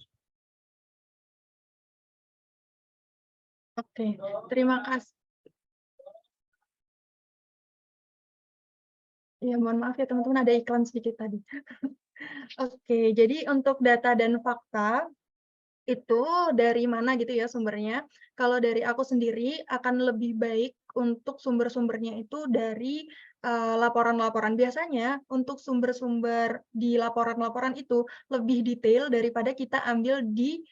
Oke, terima kasih. Ya, mohon maaf ya teman-teman, ada iklan sedikit tadi. Oke, jadi untuk data dan fakta itu dari mana gitu ya sumbernya? Kalau dari aku sendiri akan lebih baik untuk sumber-sumbernya itu dari laporan-laporan. Biasanya untuk sumber-sumber di laporan-laporan itu lebih detail daripada kita ambil di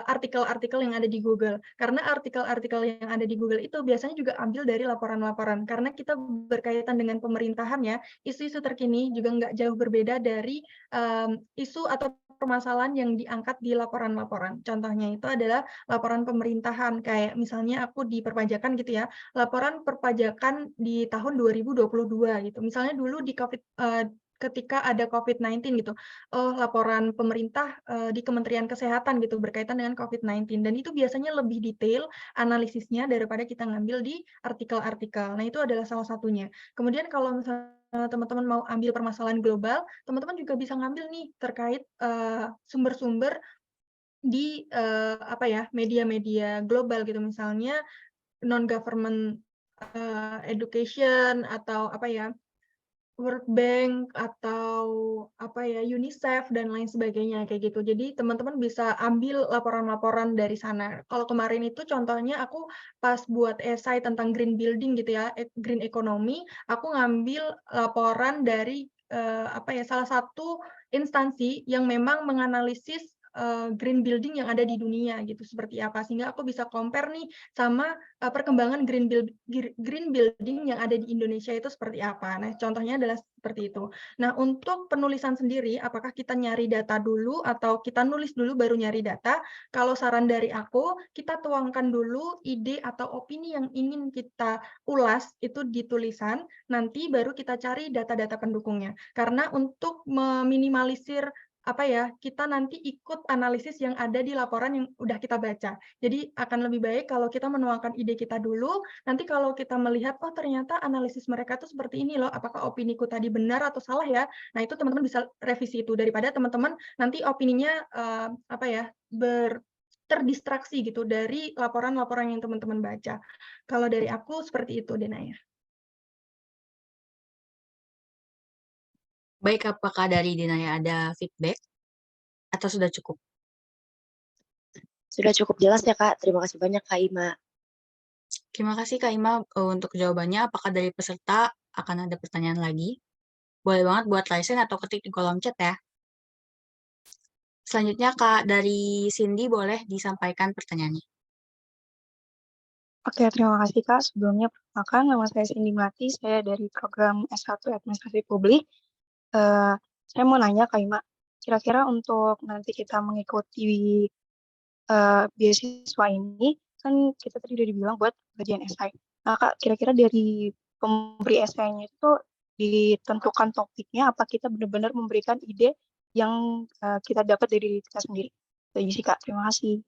artikel-artikel yang ada di Google. Karena artikel-artikel yang ada di Google itu biasanya juga ambil dari laporan-laporan. Karena kita berkaitan dengan pemerintahan ya, isu-isu terkini juga nggak jauh berbeda dari isu atau permasalahan yang diangkat di laporan-laporan. Contohnya itu adalah laporan pemerintahan, kayak misalnya aku di perpajakan gitu ya, laporan perpajakan di tahun 2022 gitu. Misalnya dulu di ketika ada COVID-19 gitu, laporan pemerintah di Kementerian Kesehatan gitu berkaitan dengan COVID-19, dan itu biasanya lebih detail analisisnya daripada kita ngambil di artikel-artikel. Nah, itu adalah salah satunya. Kemudian kalau misalnya teman-teman mau ambil permasalahan global, teman-teman juga bisa ngambil nih terkait sumber-sumber di apa ya, media-media global gitu, misalnya non-government education atau apa ya, World Bank atau apa ya, UNICEF dan lain sebagainya kayak gitu. Jadi teman-teman bisa ambil laporan-laporan dari sana. Kalau kemarin itu contohnya aku pas buat esai tentang green building gitu ya, green economy, aku ngambil laporan dari apa ya, salah satu instansi yang memang menganalisis green building yang ada di dunia gitu seperti apa, sehingga aku bisa compare nih sama perkembangan green building yang ada di Indonesia itu seperti apa. Nah, contohnya adalah seperti itu. Nah, untuk penulisan sendiri, apakah kita nyari data dulu atau kita nulis dulu baru nyari data? Kalau saran dari aku, kita tuangkan dulu ide atau opini yang ingin kita ulas itu di tulisan, nanti baru kita cari data-data pendukungnya. Karena untuk meminimalisir apa ya, kita nanti ikut analisis yang ada di laporan yang udah kita baca. Jadi akan lebih baik kalau kita menuangkan ide kita dulu, nanti kalau kita melihat, oh ternyata analisis mereka tuh seperti ini loh, apakah opiniku tadi benar atau salah ya? Nah itu teman-teman bisa revisi itu, daripada teman-teman nanti opininya apa ya, terdistraksi gitu dari laporan-laporan yang teman-teman baca. Kalau dari aku seperti itu, Denaya. Baik, apakah dari Dinaya ada feedback atau sudah cukup? Sudah cukup jelas ya Kak, terima kasih banyak Kak Ima. Terima kasih Kak Ima untuk jawabannya. Apakah dari peserta akan ada pertanyaan lagi? Boleh banget buat raise atau ketik di kolom chat ya. Selanjutnya Kak dari Cindy boleh disampaikan pertanyaannya. Oke, terima kasih Kak. Sebelumnya perkenalkan, nama saya Cindy Melati, saya dari program S1 Administrasi Publik. Saya mau nanya Kak Ima, kira-kira untuk nanti kita mengikuti beasiswa ini, kan kita tadi udah dibilang buat bagian esai. Nah Kak, kira-kira dari pemberi esainya itu ditentukan topiknya, apa kita benar-benar memberikan ide yang kita dapat dari diri kita sendiri? Itu sih Kak, terima kasih.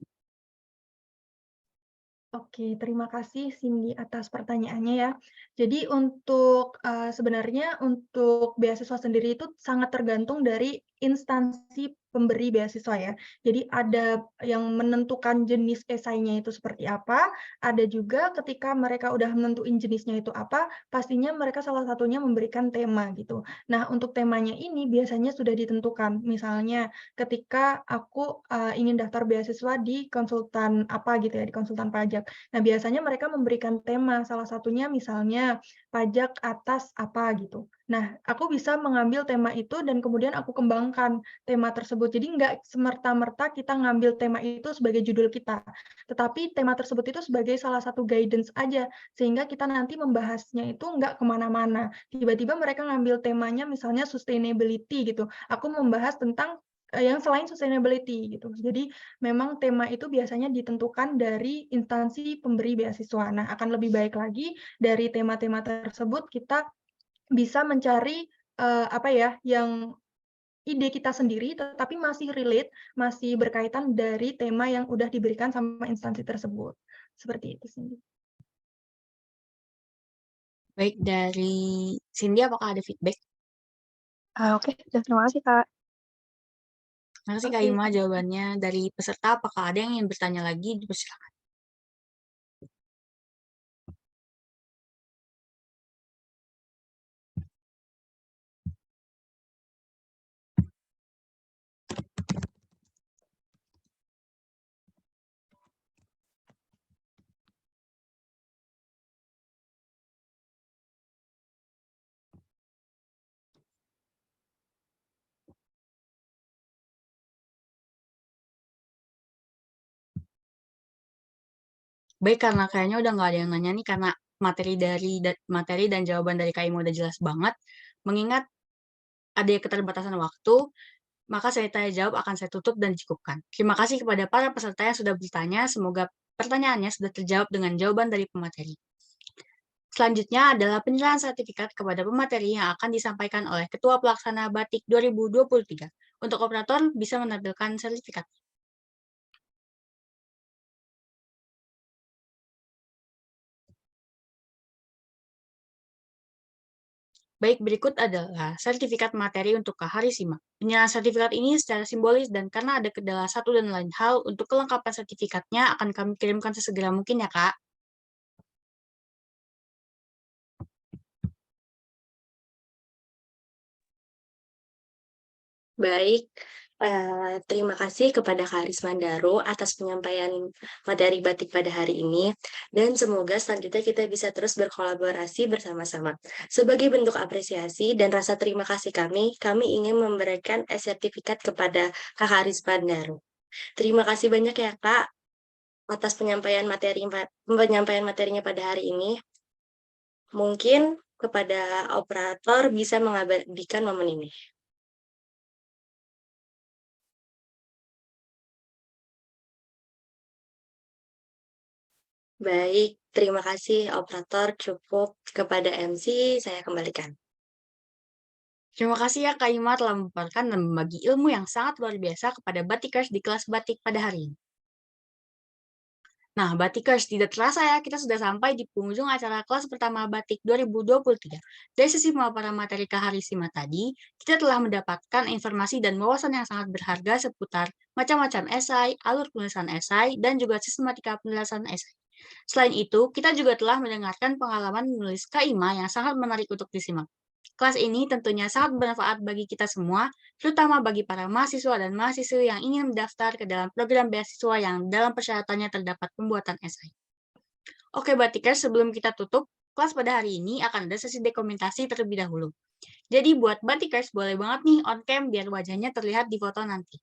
Oke, terima kasih Cindy atas pertanyaannya ya. Jadi untuk sebenarnya untuk beasiswa sendiri itu sangat tergantung dari instansi pemberi beasiswa ya. Jadi ada yang menentukan jenis esainya itu seperti apa, ada juga ketika mereka udah menentuin jenisnya itu apa, pastinya mereka salah satunya memberikan tema gitu. Nah, untuk temanya ini biasanya sudah ditentukan. Misalnya ketika aku ingin daftar beasiswa di konsultan apa gitu ya, di konsultan pajak. Nah, biasanya mereka memberikan tema, salah satunya misalnya pajak atas apa gitu. Nah, aku bisa mengambil tema itu dan kemudian aku kembangkan tema tersebut. Jadi nggak semerta-merta kita ngambil tema itu sebagai judul kita, tetapi tema tersebut itu sebagai salah satu guidance aja, sehingga kita nanti membahasnya itu nggak kemana-mana. Tiba-tiba mereka ngambil temanya misalnya sustainability gitu, aku membahas tentang yang selain sustainability gitu. Jadi memang tema itu biasanya ditentukan dari instansi pemberi beasiswa. Nah, akan lebih baik lagi dari tema-tema tersebut kita bisa mencari apa ya, yang ide kita sendiri tetapi masih relate, masih berkaitan dari tema yang udah diberikan sama instansi tersebut. Seperti itu sih. Baik, dari Cindy apakah ada feedback? Oke, terima kasih Kak. Terima kasih Kak Oke, Ima jawabannya. Dari peserta, apakah ada yang ingin bertanya lagi? Dipersilakan. Baik, karena kayaknya udah nggak ada yang nanya nih, karena materi dan jawaban dari Kak Ima udah jelas banget. Mengingat ada keterbatasan waktu, maka saya tanya jawab akan saya tutup dan cukupkan. Terima kasih kepada para peserta yang sudah bertanya. Semoga pertanyaannya sudah terjawab dengan jawaban dari pemateri. Selanjutnya adalah penyerahan sertifikat kepada pemateri yang akan disampaikan oleh Ketua Pelaksana Batik 2023. Untuk operator bisa menampilkan sertifikat. Baik, berikut adalah sertifikat materi untuk Kak Harisima. Penyerahan sertifikat ini secara simbolis dan karena ada kendala satu dan lain hal, untuk kelengkapan sertifikatnya akan kami kirimkan sesegera mungkin ya, Kak. Baik, terima kasih kepada Kak Aris Mandaro atas penyampaian materi batik pada hari ini, dan semoga selanjutnya kita bisa terus berkolaborasi bersama-sama. Sebagai bentuk apresiasi dan rasa terima kasih kami ingin memberikan sertifikat kepada Kak Aris Mandaro. Terima kasih banyak ya Kak atas penyampaian materinya pada hari ini. Mungkin kepada operator bisa mengabadikan momen ini. Baik, terima kasih operator. Cukup kepada MC, saya kembalikan. Terima kasih ya Kak Ima telah memaparkan dan membagi ilmu yang sangat luar biasa kepada batikers di kelas batik pada hari ini. Nah, batikers, tidak terasa ya, kita sudah sampai di penghujung acara kelas pertama Batik 2023. Dari sisi pemaparan materi Kak Harisima tadi, kita telah mendapatkan informasi dan wawasan yang sangat berharga seputar macam-macam esai, alur penulisan esai, dan juga sistematika penulisan esai. Selain itu, kita juga telah mendengarkan pengalaman menulis Kak Ima yang sangat menarik untuk disimak. Kelas ini tentunya sangat bermanfaat bagi kita semua, terutama bagi para mahasiswa dan mahasiswi yang ingin mendaftar ke dalam program beasiswa yang dalam persyaratannya terdapat pembuatan esai. Oke, Batikers, sebelum kita tutup, kelas pada hari ini akan ada sesi dokumentasi terlebih dahulu. Jadi buat Batikers, boleh banget nih on-cam biar wajahnya terlihat di foto nanti.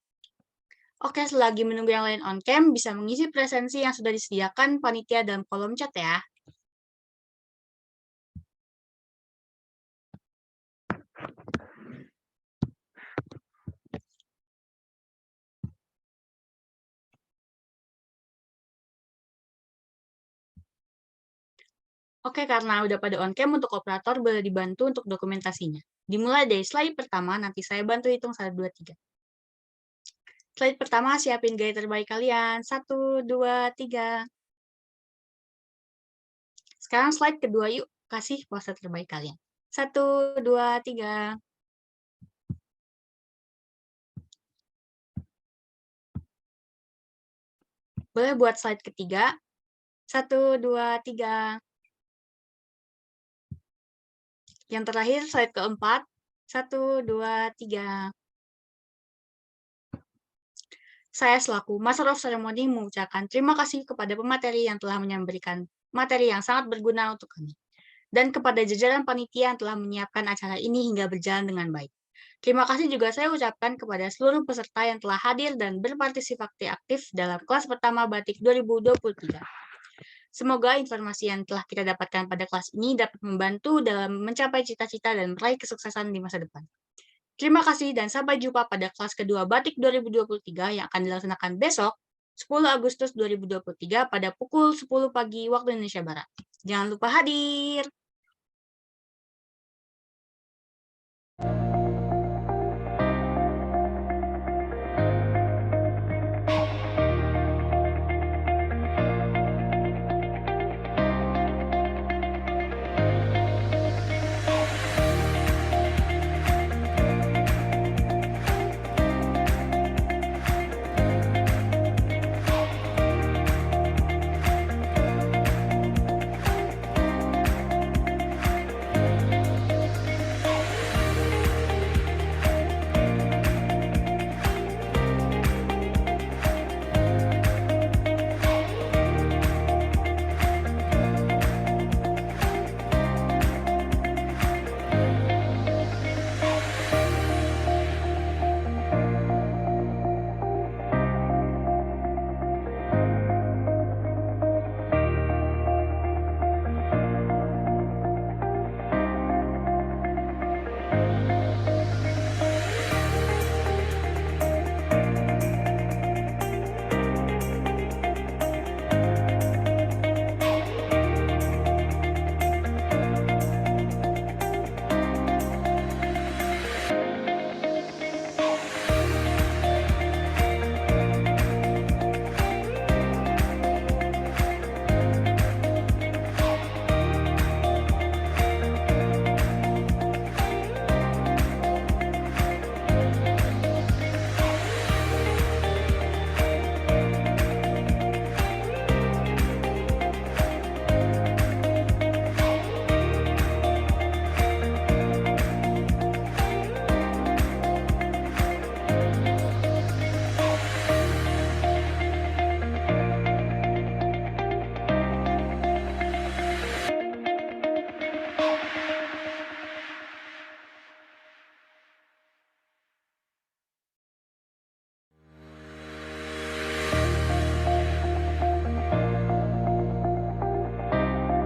Oke, selagi menunggu yang lain on-cam, bisa mengisi presensi yang sudah disediakan panitia dalam kolom chat ya. Oke, karena udah pada on-cam, untuk operator boleh dibantu untuk dokumentasinya. Dimulai dari slide pertama, nanti saya bantu hitung 1, 2, 3. Slide pertama, siapin gaya terbaik kalian. 1, 2, 3. Sekarang slide kedua, yuk. Kasih pose terbaik kalian. 1, 2, 3. Boleh buat slide ketiga. 1, 2, 3. Yang terakhir, slide keempat. 1, 2, 3. Saya selaku Master of Ceremony mengucapkan terima kasih kepada pemateri yang telah memberikan materi yang sangat berguna untuk kami, dan kepada jajaran panitia yang telah menyiapkan acara ini hingga berjalan dengan baik. Terima kasih juga saya ucapkan kepada seluruh peserta yang telah hadir dan berpartisipasi aktif dalam kelas pertama Batik 2023. Semoga informasi yang telah kita dapatkan pada kelas ini dapat membantu dalam mencapai cita-cita dan meraih kesuksesan di masa depan. Terima kasih dan sampai jumpa pada kelas kedua Batik 2023 yang akan dilaksanakan besok, 10 Agustus 2023 pada pukul 10 pagi waktu Indonesia Barat. Jangan lupa hadir!